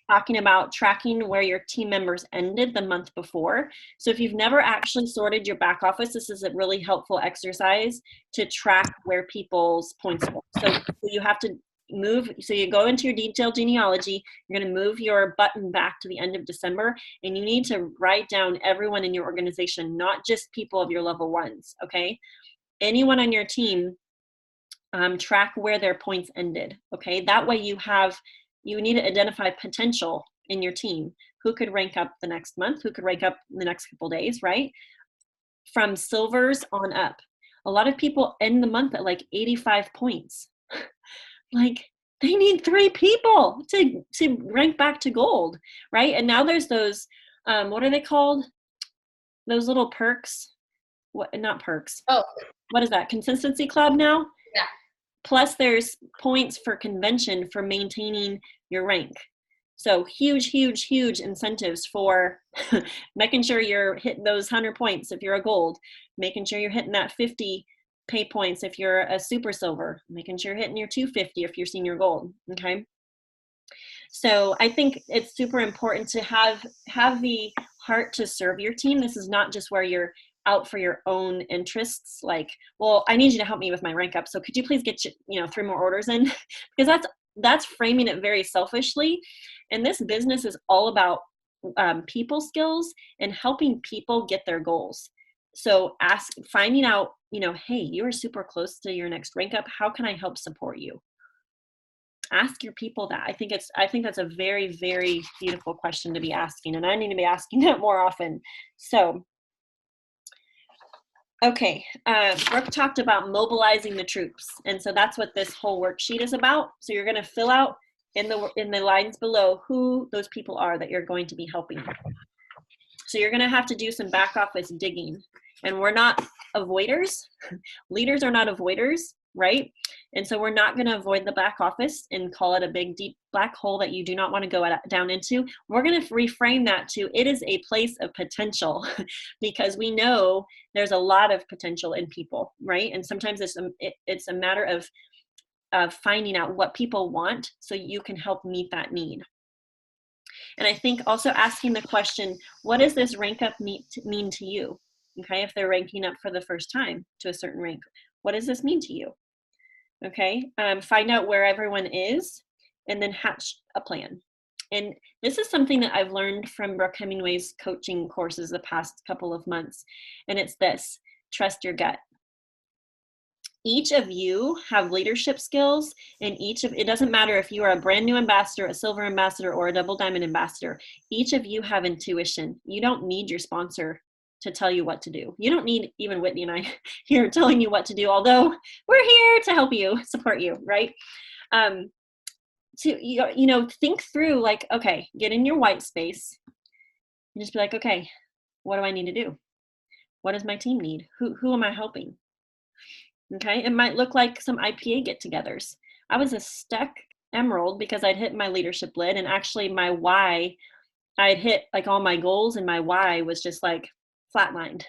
talking about tracking where your team members ended the month before. So if you've never actually sorted your back office, this is a really helpful exercise to track where people's points were. So you have to move, so you go into your detailed genealogy, you're going to move your button back to the end of December, and you need to write down everyone in your organization, not just people of your level ones, okay? Anyone on your team, track where their points ended, okay? That way you need to identify potential in your team. Who could rank up the next month? Who could rank up the next couple days, right? From silvers on up. A lot of people end the month at like 85 points. Like, they need 3 people to rank back to gold, right? And now there's those, what are they called? Those little perks. What? Not perks. Oh. What is that? Consistency club now? Yeah. Plus there's points for convention for maintaining your rank. So huge, huge, huge incentives for making sure you're hitting those 100 points if you're a gold, making sure you're hitting that 50 pay points if you're a super silver, making sure you're hitting your 250 if you're senior gold, okay? So I think it's super important to have the heart to serve your team. This is not just where you're out for your own interests, like, well, I need you to help me with my rank up, so could you please get 3 more orders in? Because that's framing it very selfishly. And this business is all about people skills and helping people get their goals. So finding out, hey, you are super close to your next rank up, how can I help support you? Ask your people that. I think that's a very, very beautiful question to be asking, and I need to be asking that more often. So okay, Brooke talked about mobilizing the troops, and so that's what this whole worksheet is about. So you're going to fill out in the lines below who those people are that you're going to be helping. So you're going to have to do some back office digging, and we're not avoiders. Leaders are not avoiders, right? And so we're not going to avoid the back office and call it a big deep black hole that you do not want to go down into. We're going to reframe that to it is a place of potential because we know there's a lot of potential in people, right? And sometimes it's a matter of finding out what people want so you can help meet that need. And I think also asking the question, what does this rank up mean to you? Okay, if they're ranking up for the first time to a certain rank, what does this mean to you? Okay, find out where everyone is and then hatch a plan. And this is something that I've learned from Brooke Hemingway's coaching courses the past couple of months. And it's this: trust your gut. Each of you have leadership skills, and it doesn't matter if you are a brand new ambassador, a silver ambassador, or a double diamond ambassador. Each of you have intuition. You don't need your sponsor to tell you what to do. You don't need even Whitney and I here telling you what to do, although we're here to help you, support you, right? To think through, like, okay, get in your white space and just be like, okay, what do I need to do? What does my team need? Who am I helping? Okay, it might look like some IPA get-togethers. I was a stuck emerald because I'd hit my leadership lid, and actually my why, I'd hit like all my goals, and my why was just like flatlined.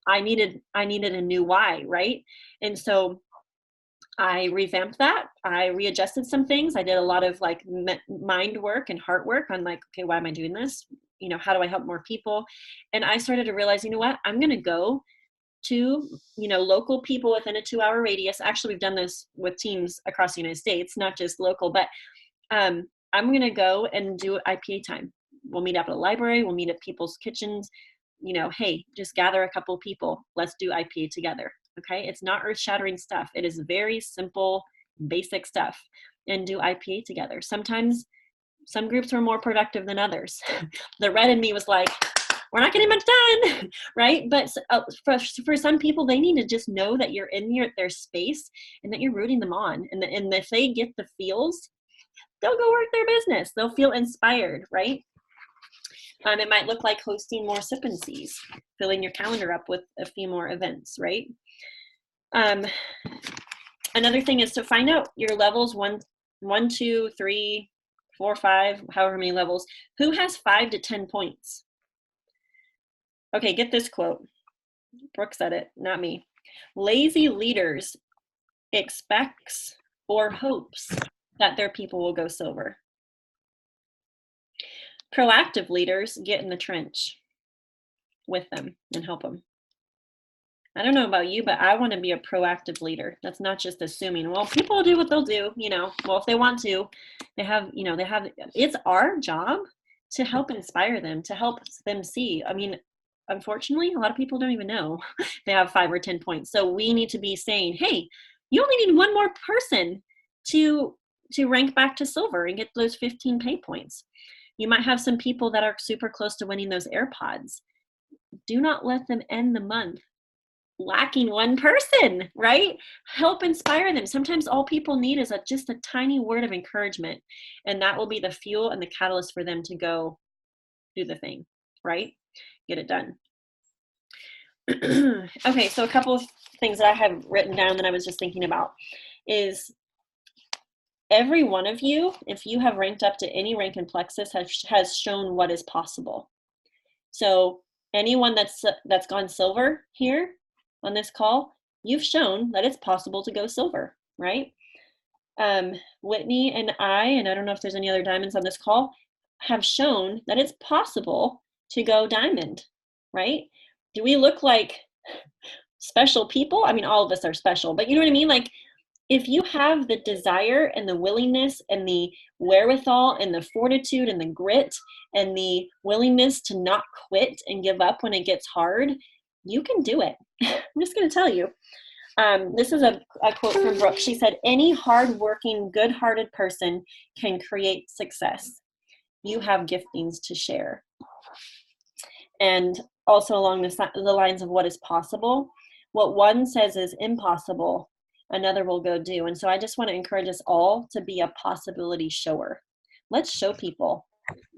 I needed a new why, right? And so I revamped that. I readjusted some things. I did a lot of like mind work and heart work on like, okay, why am I doing this? How do I help more people? And I started to realize, what? I'm going to go to, local people within a 2-hour radius. Actually, we've done this with teams across the United States, not just local, but I'm going to go and do IPA time. We'll meet up at a library. We'll meet at people's kitchens. Hey, just gather a couple of people. Let's do IPA together. Okay. It's not earth-shattering stuff. It is very simple, basic stuff, and do IPA together. Sometimes some groups were more productive than others. The red in me was like, we're not getting much done, right? But for some people, they need to just know that you're in their space and that you're rooting them on. And if they get the feels, they'll go work their business. They'll feel inspired, right? It might look like hosting more sip and sees, filling your calendar up with a few more events, right? Another thing is to find out your levels, 1, 2, 3, 4, 5, however many levels. Who has 5 to 10 points? Okay, get this quote. Brooke said it, not me. Lazy leaders expects or hopes that their people will go silver. Proactive leaders get in the trench with them and help them. I don't know about you, but I want to be a proactive leader. That's not just assuming, well, people will do what they'll do, well, if they want to, it's our job to help inspire them, to help them see. I mean, unfortunately, a lot of people don't even know they have 5 or 10 points. So we need to be saying, hey, you only need one more person to rank back to silver and get those 15 pay points. You might have some people that are super close to winning those AirPods. Do not let them end the month lacking one person, right? Help inspire them. Sometimes all people need is just a tiny word of encouragement, and that will be the fuel and the catalyst for them to go do the thing, right? Get it done. Okay, so a couple of things that I have written down that I was just thinking about is every one of you, if you have ranked up to any rank in Plexus, has shown what is possible. So anyone that's gone silver here on this call, you've shown that it's possible to go silver, right? Whitney and I don't know if there's any other diamonds on this call, have shown that it's possible to go diamond, right? Do we look like special people? I mean, all of us are special, but you know what I mean? Like, if you have the desire and the willingness and the wherewithal and the fortitude and the grit and the willingness to not quit and give up when it gets hard, you can do it. I'm just going to tell you. This is a quote from Brooke. She said, any hardworking, good-hearted person can create success. You have giftings to share. And also along the lines of what is possible, what one says is impossible, another will go do. And so I just want to encourage us all to be a possibility shower. Let's show people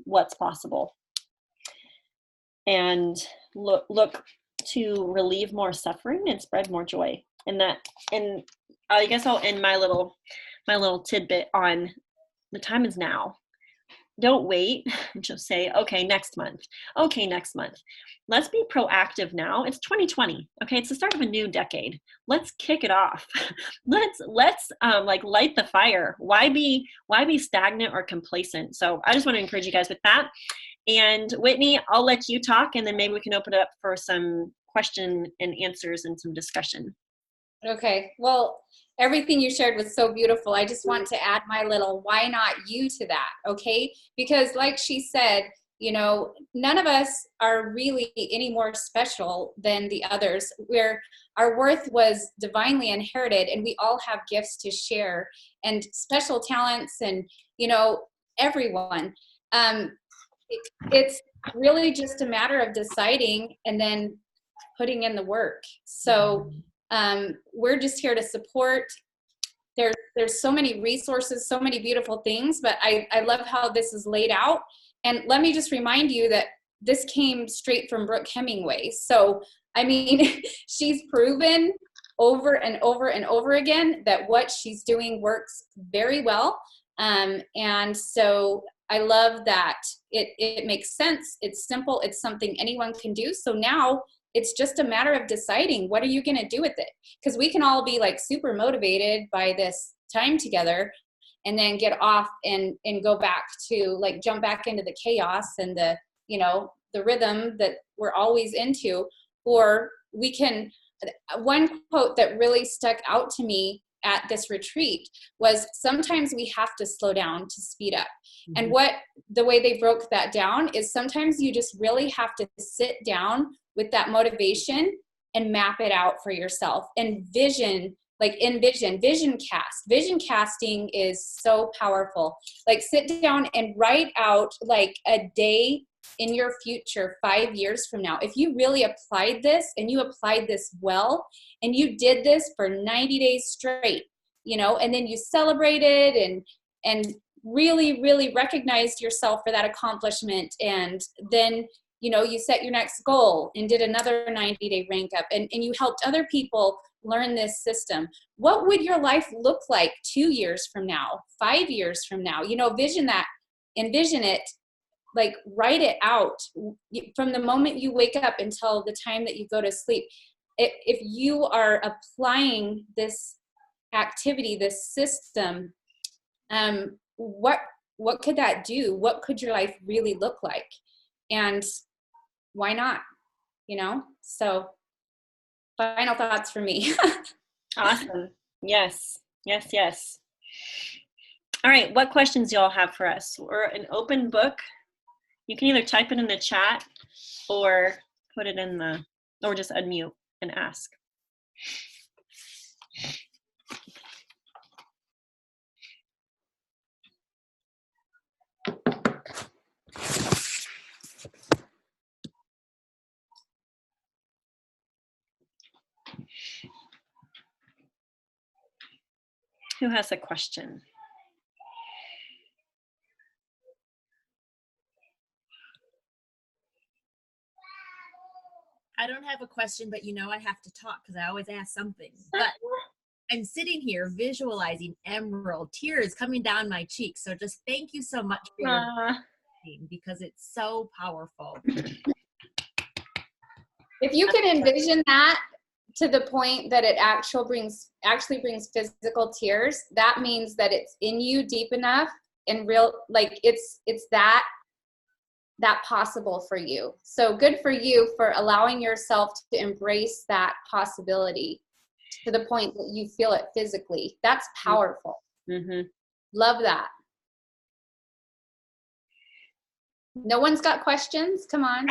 what's possible and look to relieve more suffering and spread more joy. And I guess I'll end my little tidbit on the time is now. Don't wait and just say, okay, next month. Let's be proactive now. It's 2020. Okay, it's the start of a new decade. Let's kick it off. Let's light the fire. Why be stagnant or complacent? So I just want to encourage you guys with that. And Whitney, I'll let you talk, and then maybe we can open it up for some question and answers and some discussion. Okay. Well, everything you shared was so beautiful. I just want to add my little why not you to that, okay? Because like she said, none of us are really any more special than the others, where our worth was divinely inherited, and we all have gifts to share and special talents and, everyone. It's really just a matter of deciding and then putting in the work. So we're just here to support. There's so many resources, so many beautiful things, but I love how this is laid out. And let me just remind you that this came straight from Brooke Hemingway. So, I mean, she's proven over and over and over again that what she's doing works very well. And so I love that it makes sense. It's simple. It's something anyone can do. So now it's just a matter of deciding, what are you going to do with it? Because we can all be like super motivated by this time together and then get off and go back to like jump back into the chaos and the rhythm that we're always into. Or we can, one quote that really stuck out to me at this retreat was, sometimes we have to slow down to speed up. Mm-hmm. And the way they broke that down is, sometimes you just really have to sit down with that motivation and map it out for yourself and vision cast. Vision casting is so powerful. Like, sit down and write out like a day in your future 5 years from now. If you really applied this and you applied this well and you did this for 90 days straight, and then you celebrated and really, really recognized yourself for that accomplishment. And then, you set your next goal and did another 90-day rank up and you helped other people learn this system. What would your life look like 2 years from now, 5 years from now? Envision it, like write it out from the moment you wake up until the time that you go to sleep. if you are applying this activity, this system, what could that do? What could your life really look like? And why not? So final thoughts for me. Awesome. Yes. All right, what questions do y'all have for us? We're an open book. You can either type it in the chat or put it in or just unmute and ask. Who has a question? I don't have a question, but I have to talk because I always ask something. But I'm sitting here visualizing Emerald, tears coming down my cheeks. So just thank you so much for your because it's so powerful. If you can envision that to the point that it actually brings physical tears, that means that it's in you deep enough and real, like it's that possible for you. So good for you for allowing yourself to embrace that possibility to the point that you feel it physically. That's powerful. Mm-hmm. Love that. No one's got questions? Come on.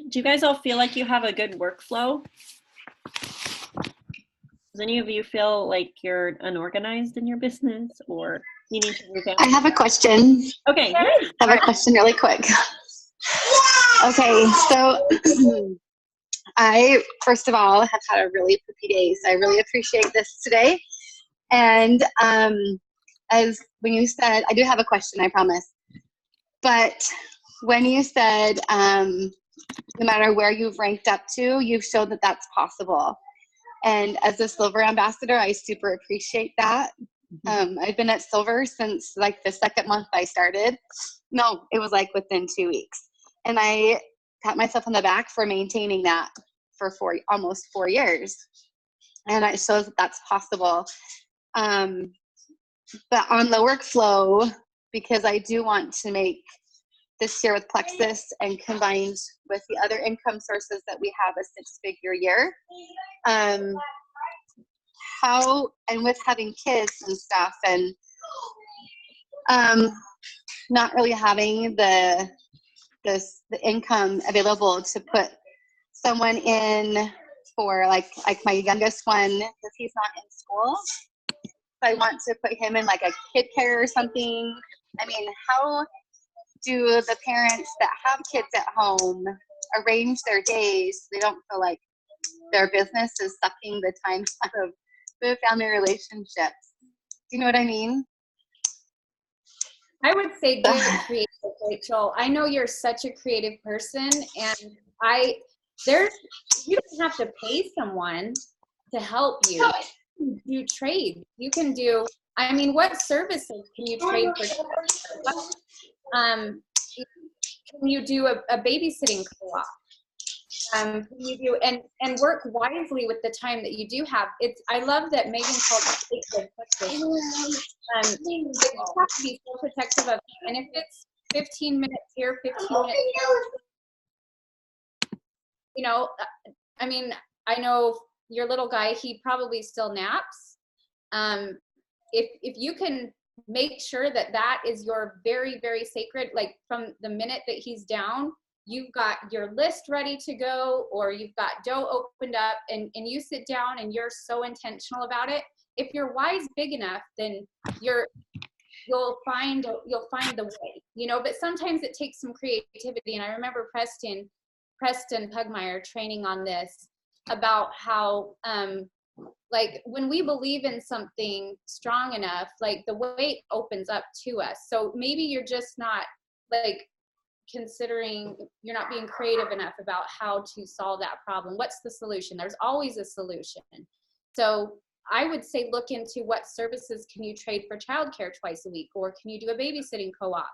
Do you guys all feel like you have a good workflow? Does any of you feel like you're unorganized in your business or you need to revamp? I have a question. Okay. I have a question really quick. Okay, so I, first of all, have had a really poopy day, so I really appreciate this today. And as when you said, I do have a question, I promise. But when you said, no matter where you've ranked up to, you've showed that that's possible. And as a silver ambassador, I super appreciate that. I've been at silver since like the second month I started. No, it was like within 2 weeks. And I pat myself on the back for maintaining that for almost 4 years. And it shows that that's possible. But on the workflow, because I do want to make this year with Plexus and combined with the other income sources that we have a 6-figure year, how, and with having kids and stuff and not really having the income available to put someone in for like my youngest one, because he's not in school. So I want to put him in like a kid care or something. I mean, how do the parents that have kids at home arrange their days so they don't feel like their business is sucking the time out of the family relationships? Do you know what I mean? I would say get creative, Rachel. I know you're such a creative person, and you don't have to pay someone to help you. You trade. You can do. I mean, what services can you trade for? Can you do a babysitting co-op? Can you do and work wisely with the time that you do have? I love that Megan called it sacred practice. You have to be so protective of it. And if it's 15 minutes here, 15 minutes there, I mean, I know your little guy, he probably still naps. If you can make sure that is your very, very sacred, like from the minute that he's down, you've got your list ready to go, or you've got dough opened up, and you sit down and you're so intentional about it. If your why's big enough, then you'll find the way, but sometimes it takes some creativity. And I remember Preston Pugmire training on this about how like when we believe in something strong enough, like the way opens up to us. So maybe you're just not like considering, you're not being creative enough about how to solve that problem. What's the solution? There's always a solution. So I would say look into what services can you trade for childcare twice a week, or can you do a babysitting co-op?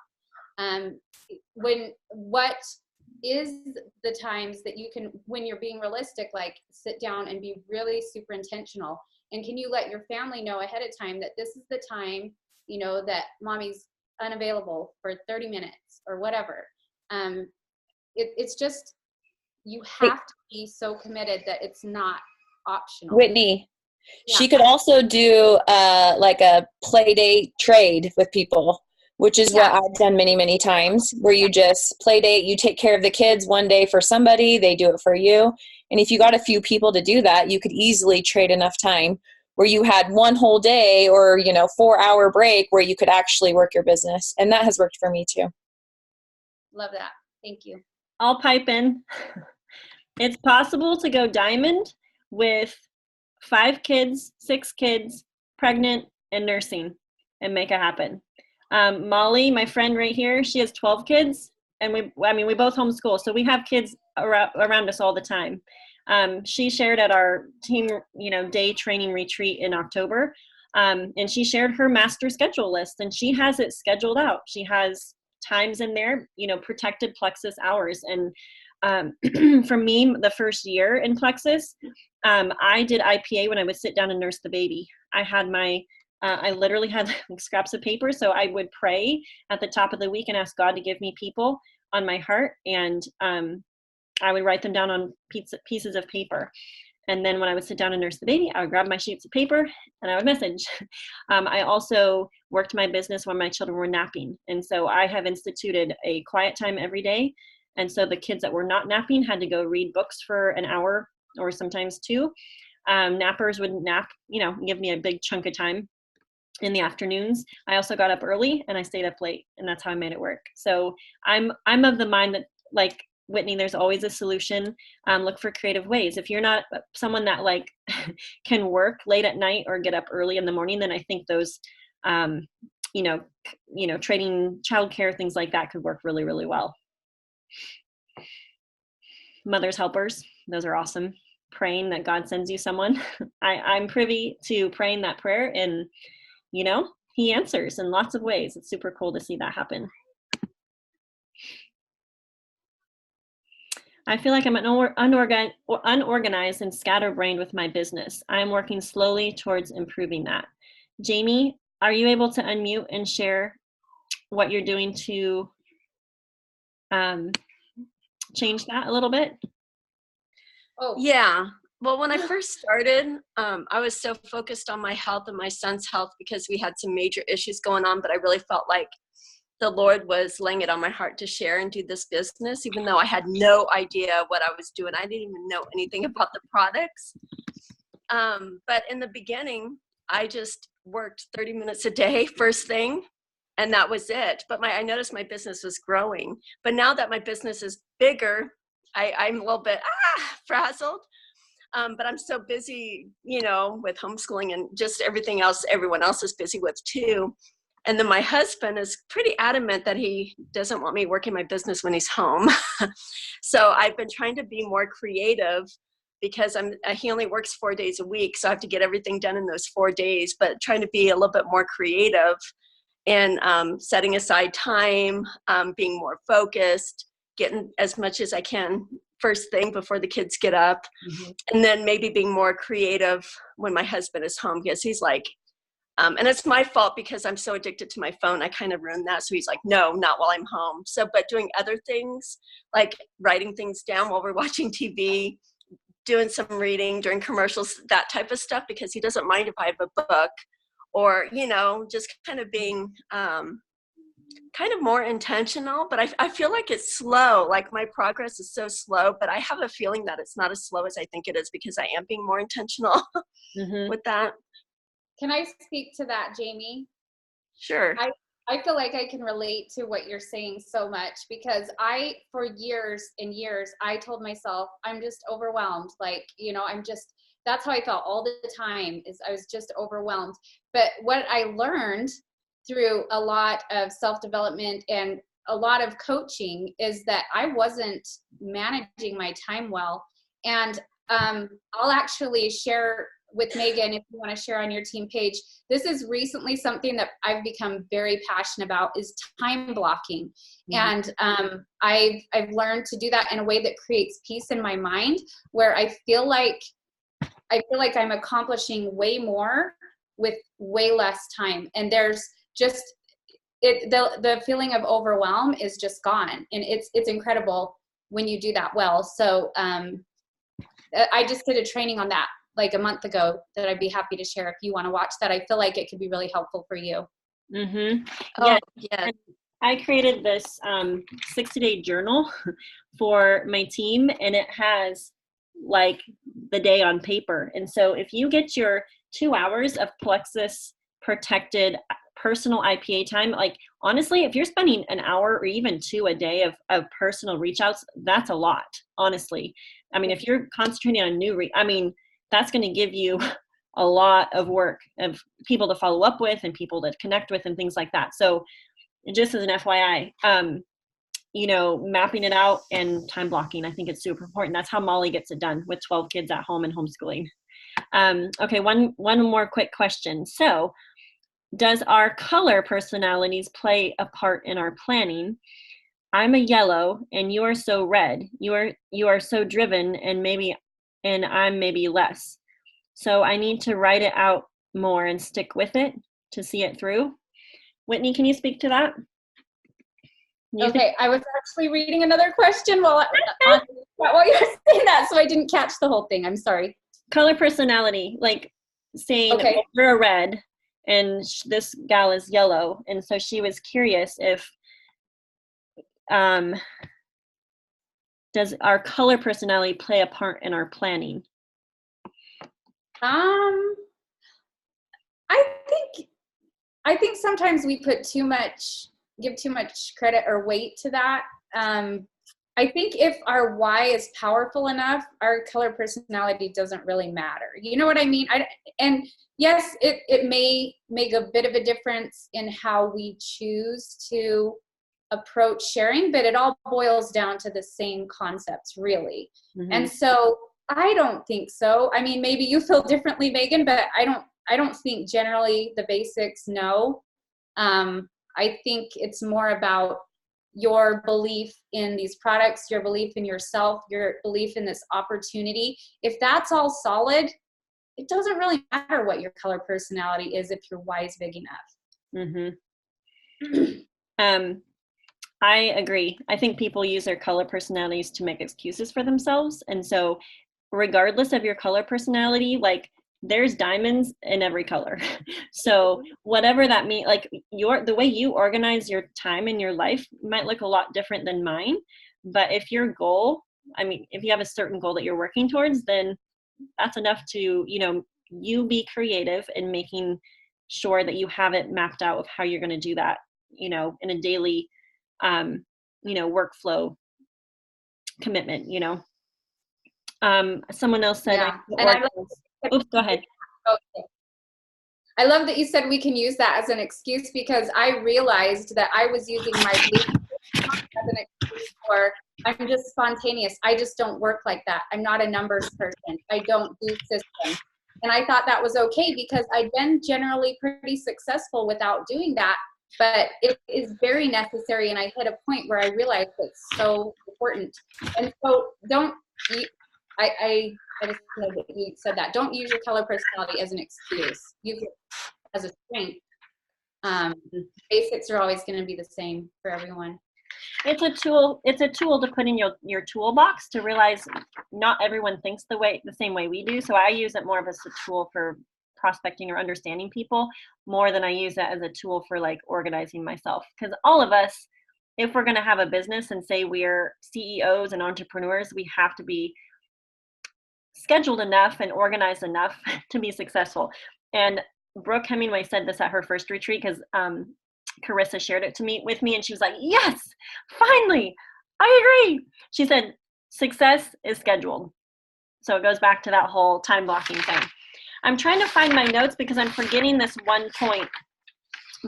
is the times that you can, when you're being realistic, like sit down and be really super intentional. And can you let your family know ahead of time that this is the time, you know, that mommy's unavailable for 30 minutes or whatever. It's just, you have to be so committed that it's not optional. Whitney, Yeah. she could also do like a play date trade with people, which is what I've done many, many times, where you just play date, you take care of the kids one day for somebody, they do it for you. And if you got a few people to do that, you could easily trade enough time where you had one whole day or, 4-hour break where you could actually work your business. And that has worked for me too. Love that. Thank you. I'll pipe in. It's possible to go diamond with 5 kids, 6 kids, pregnant, and nursing, and make it happen. Molly, my friend right here, she has 12 kids, and we both homeschool, so we have kids around us all the time. She shared at our team, day training retreat in October, and she shared her master schedule list, and she has it scheduled out. She has times in there, protected Plexus hours. And for me, the first year in Plexus, I did IPA when I would sit down and nurse the baby. I literally had scraps of paper, so I would pray at the top of the week and ask God to give me people on my heart, and I would write them down on pieces of paper. And then when I would sit down and nurse the baby, I would grab my sheets of paper and I would message. I also worked my business when my children were napping, and so I have instituted a quiet time every day. And so the kids that were not napping had to go read books for an hour or sometimes 2. Nappers would nap, give me a big chunk of time in the afternoons. I also got up early and I stayed up late, and that's how I made it work. So I'm of the mind that, like Whitney, there's always a solution. Look for creative ways. If you're not someone that can work late at night or get up early in the morning, then I think those, trading childcare, things like that could work really, really well. Mother's helpers, those are awesome. Praying that God sends you someone. I'm privy to praying that prayer, and he answers in lots of ways. It's super cool to see that happen. I feel like I'm unorganized and scatterbrained with my business. I'm working slowly towards improving that. Jamie, are you able to unmute and share what you're doing to change that a little bit? Oh, yeah. Well, when I first started, I was so focused on my health and my son's health because we had some major issues going on, but I really felt like the Lord was laying it on my heart to share and do this business, even though I had no idea what I was doing. I didn't even know anything about the products. But in the beginning, I just worked 30 minutes a day, first thing, and that was it. But I noticed my business was growing. But now that my business is bigger, I'm a little bit frazzled. But I'm so busy, with homeschooling and just everything else everyone else is busy with too. And then my husband is pretty adamant that he doesn't want me working my business when he's home. So I've been trying to be more creative because he only works 4 days a week. So I have to get everything done in those 4 days, but trying to be a little bit more creative and setting aside time, being more focused, getting as much as I can first thing before the kids get up. Mm-hmm. And then maybe being more creative when my husband is home, because he's like, and it's my fault because I'm so addicted to my phone. I kind of ruined that. So he's like, no, not while I'm home. So, but doing other things like writing things down while we're watching TV, doing some reading during commercials, that type of stuff, because he doesn't mind if I have a book or, just kind of being kind of more intentional. But I feel like it's slow. Like my progress is so slow, but I have a feeling that it's not as slow as I think it is because I am being more intentional with that. Can I speak to that, Jamie? Sure. I feel like I can relate to what you're saying so much because for years and years, I told myself, I'm just overwhelmed. That's how I felt all the time, is I was just overwhelmed. But what I learned through a lot of self-development and a lot of coaching is that I wasn't managing my time well. And I'll actually share with Megan, if you want to share on your team page, this is recently something that I've become very passionate about is time blocking. And I've learned to do that in a way that creates peace in my mind, where I feel like I'm accomplishing way more with way less time. And there's just the feeling of overwhelm is just gone. And it's incredible when you do that well. So I just did a training on that like a month ago that I'd be happy to share if you want to watch that. I feel like it could be really helpful for you. Mm-hmm. Oh, yeah. I created this 60-day journal for my team, and it has like the day on paper. And so if you get your 2 hours of plexus protected personal IPA time, like honestly, if you're spending an hour or even 2 a day of personal reach outs, that's a lot, honestly. I mean, if you're concentrating on that's going to give you a lot of work of people to follow up with and people to connect with and things like that. So just as an FYI, mapping it out and time blocking, I think it's super important. That's how Molly gets it done with 12 kids at home and homeschooling. Okay, one more quick question. So does our color personalities play a part in our planning? I'm a yellow and you are so red. You are so driven and I'm maybe less. So I need to write it out more and stick with it to see it through. Whitney, can you speak to that? Okay, I was actually reading another question while you were saying that, so I didn't catch the whole thing. I'm sorry. Color personality, like saying we're a red and this gal is yellow, and so she was curious if does our color personality play a part in our planning? I think sometimes we give too much credit or weight to that. I think if our why is powerful enough, our color personality doesn't really matter. You know what I mean? And yes, it may make a bit of a difference in how we choose to approach sharing, but it all boils down to the same concepts, really. Mm-hmm. And so I don't think so. I mean, maybe you feel differently, Megan, but I don't think generally the basics, no. I think it's more about your belief in these products, your belief in yourself, your belief in this opportunity. If that's all solid, it doesn't really matter what your color personality is if your why is big enough. Mm-hmm. I agree. I think people use their color personalities to make excuses for themselves. And so regardless of your color personality, like there's diamonds in every color. So whatever that means, like the way you organize your time in your life might look a lot different than mine. But if your goal, if you have a certain goal that you're working towards, then that's enough to, you be creative in making sure that you have it mapped out of how you're going to do that, in a daily, workflow commitment, someone else said, oops, go ahead. Okay. I love that you said we can use that as an excuse, because I realized that I was using my belief as an excuse for I'm just spontaneous. I just don't work like that. I'm not a numbers person. I don't do systems. And I thought that was okay because I'd been generally pretty successful without doing that. But it is very necessary, and I hit a point where I realized it's so important. And so I just know that you said that. Don't use your color personality as an excuse. Use it as a strength. Basics are always going to be the same for everyone. It's a tool to put in your toolbox to realize not everyone thinks the same way we do. So I use it more of as a tool for prospecting or understanding people more than I use that as a tool for like organizing myself. Because all of us, if we're going to have a business and say we're CEOs and entrepreneurs, we have to be scheduled enough and organized enough to be successful. And Brooke Hemingway said this at her first retreat because Carissa shared it with me, and she was like, yes, finally, I agree. She said, success is scheduled. So it goes back to that whole time blocking thing. I'm trying to find my notes because I'm forgetting this one point,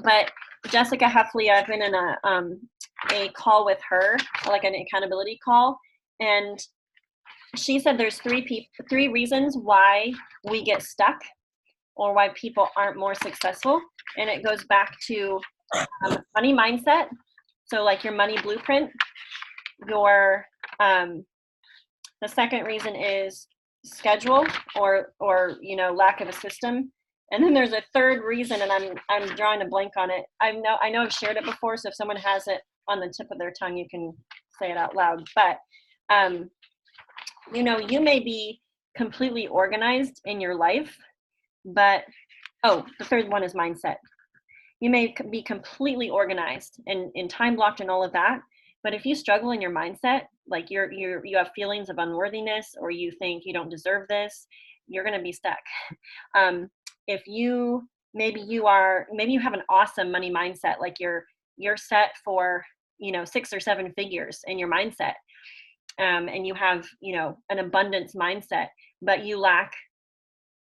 but Jessica Heffley, I've been in a call with her, like an accountability call, and she said there's three reasons why we get stuck or why people aren't more successful. And it goes back to money mindset. So like your money blueprint, your, the second reason is schedule or, lack of a system. And then there's a third reason, and I'm drawing a blank on it. I know I've shared it before. So if someone has it on the tip of their tongue, you can say it out loud. But, you may be completely organized in your life, but, the third one is mindset. You may be completely organized and time blocked and all of that. But if you struggle in your mindset, like you have feelings of unworthiness, or you think you don't deserve this, you're going to be stuck. If maybe you have an awesome money mindset, like you're set for, 6 or 7 figures in your mindset. And you have, an abundance mindset, but you lack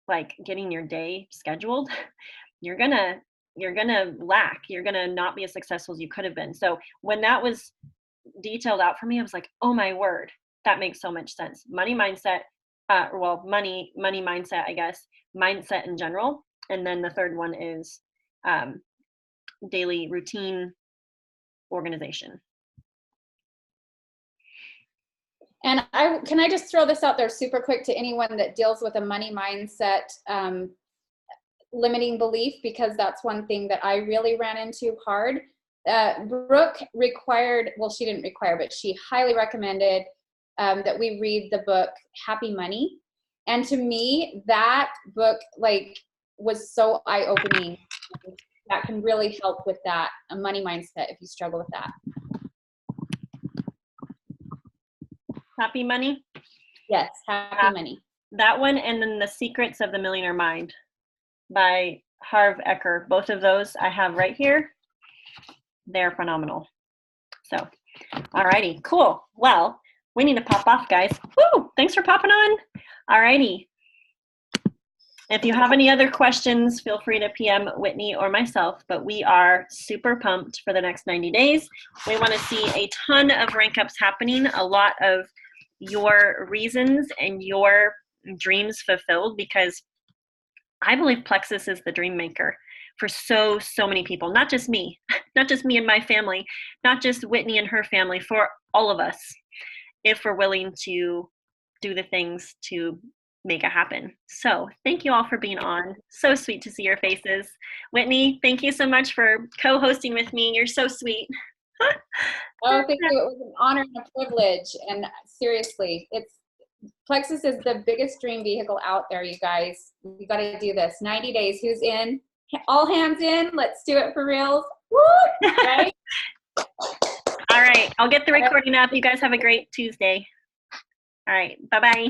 like getting your day scheduled, you're gonna lack, you're gonna not be as successful as you could have been. So when that was detailed out for me, I was like, oh my word, that makes so much sense. Money mindset, money mindset, I guess, mindset in general. And then the third one is daily routine organization. And can I just throw this out there super quick to anyone that deals with a money mindset limiting belief, because that's one thing that I really ran into hard. Brooke she didn't require, but she highly recommended that we read the book Happy Money. And to me, that book was so eye-opening. That can really help with that, a money mindset, if you struggle with that. Happy Money? Yes, Happy Money. That one, and then The Secrets of the Millionaire Mind by Harv Eker. Both of those I have right here. They're phenomenal. So, alrighty, cool. Well, we need to pop off, guys. Woo! Thanks for popping on. Alrighty. If you have any other questions, feel free to PM Whitney or myself, but we are super pumped for the next 90 days. We want to see a ton of rank ups happening, a lot of your reasons and your dreams fulfilled, because I believe Plexus is the dream maker for so many people, not just me and my family, not just Whitney and her family, for all of us, if we're willing to do the things to make it happen. So thank you all for being on. So sweet to see your faces. Whitney, thank you so much for co-hosting with me. You're so sweet. Oh, thank you. It was an honor and a privilege. And seriously, Plexus is the biggest dream vehicle out there, you guys. We got to do this. 90 days. Who's in? All hands in. Let's do it for real. Woo! Right? All right. I'll get the recording up. You guys have a great Tuesday. All right. Bye-bye.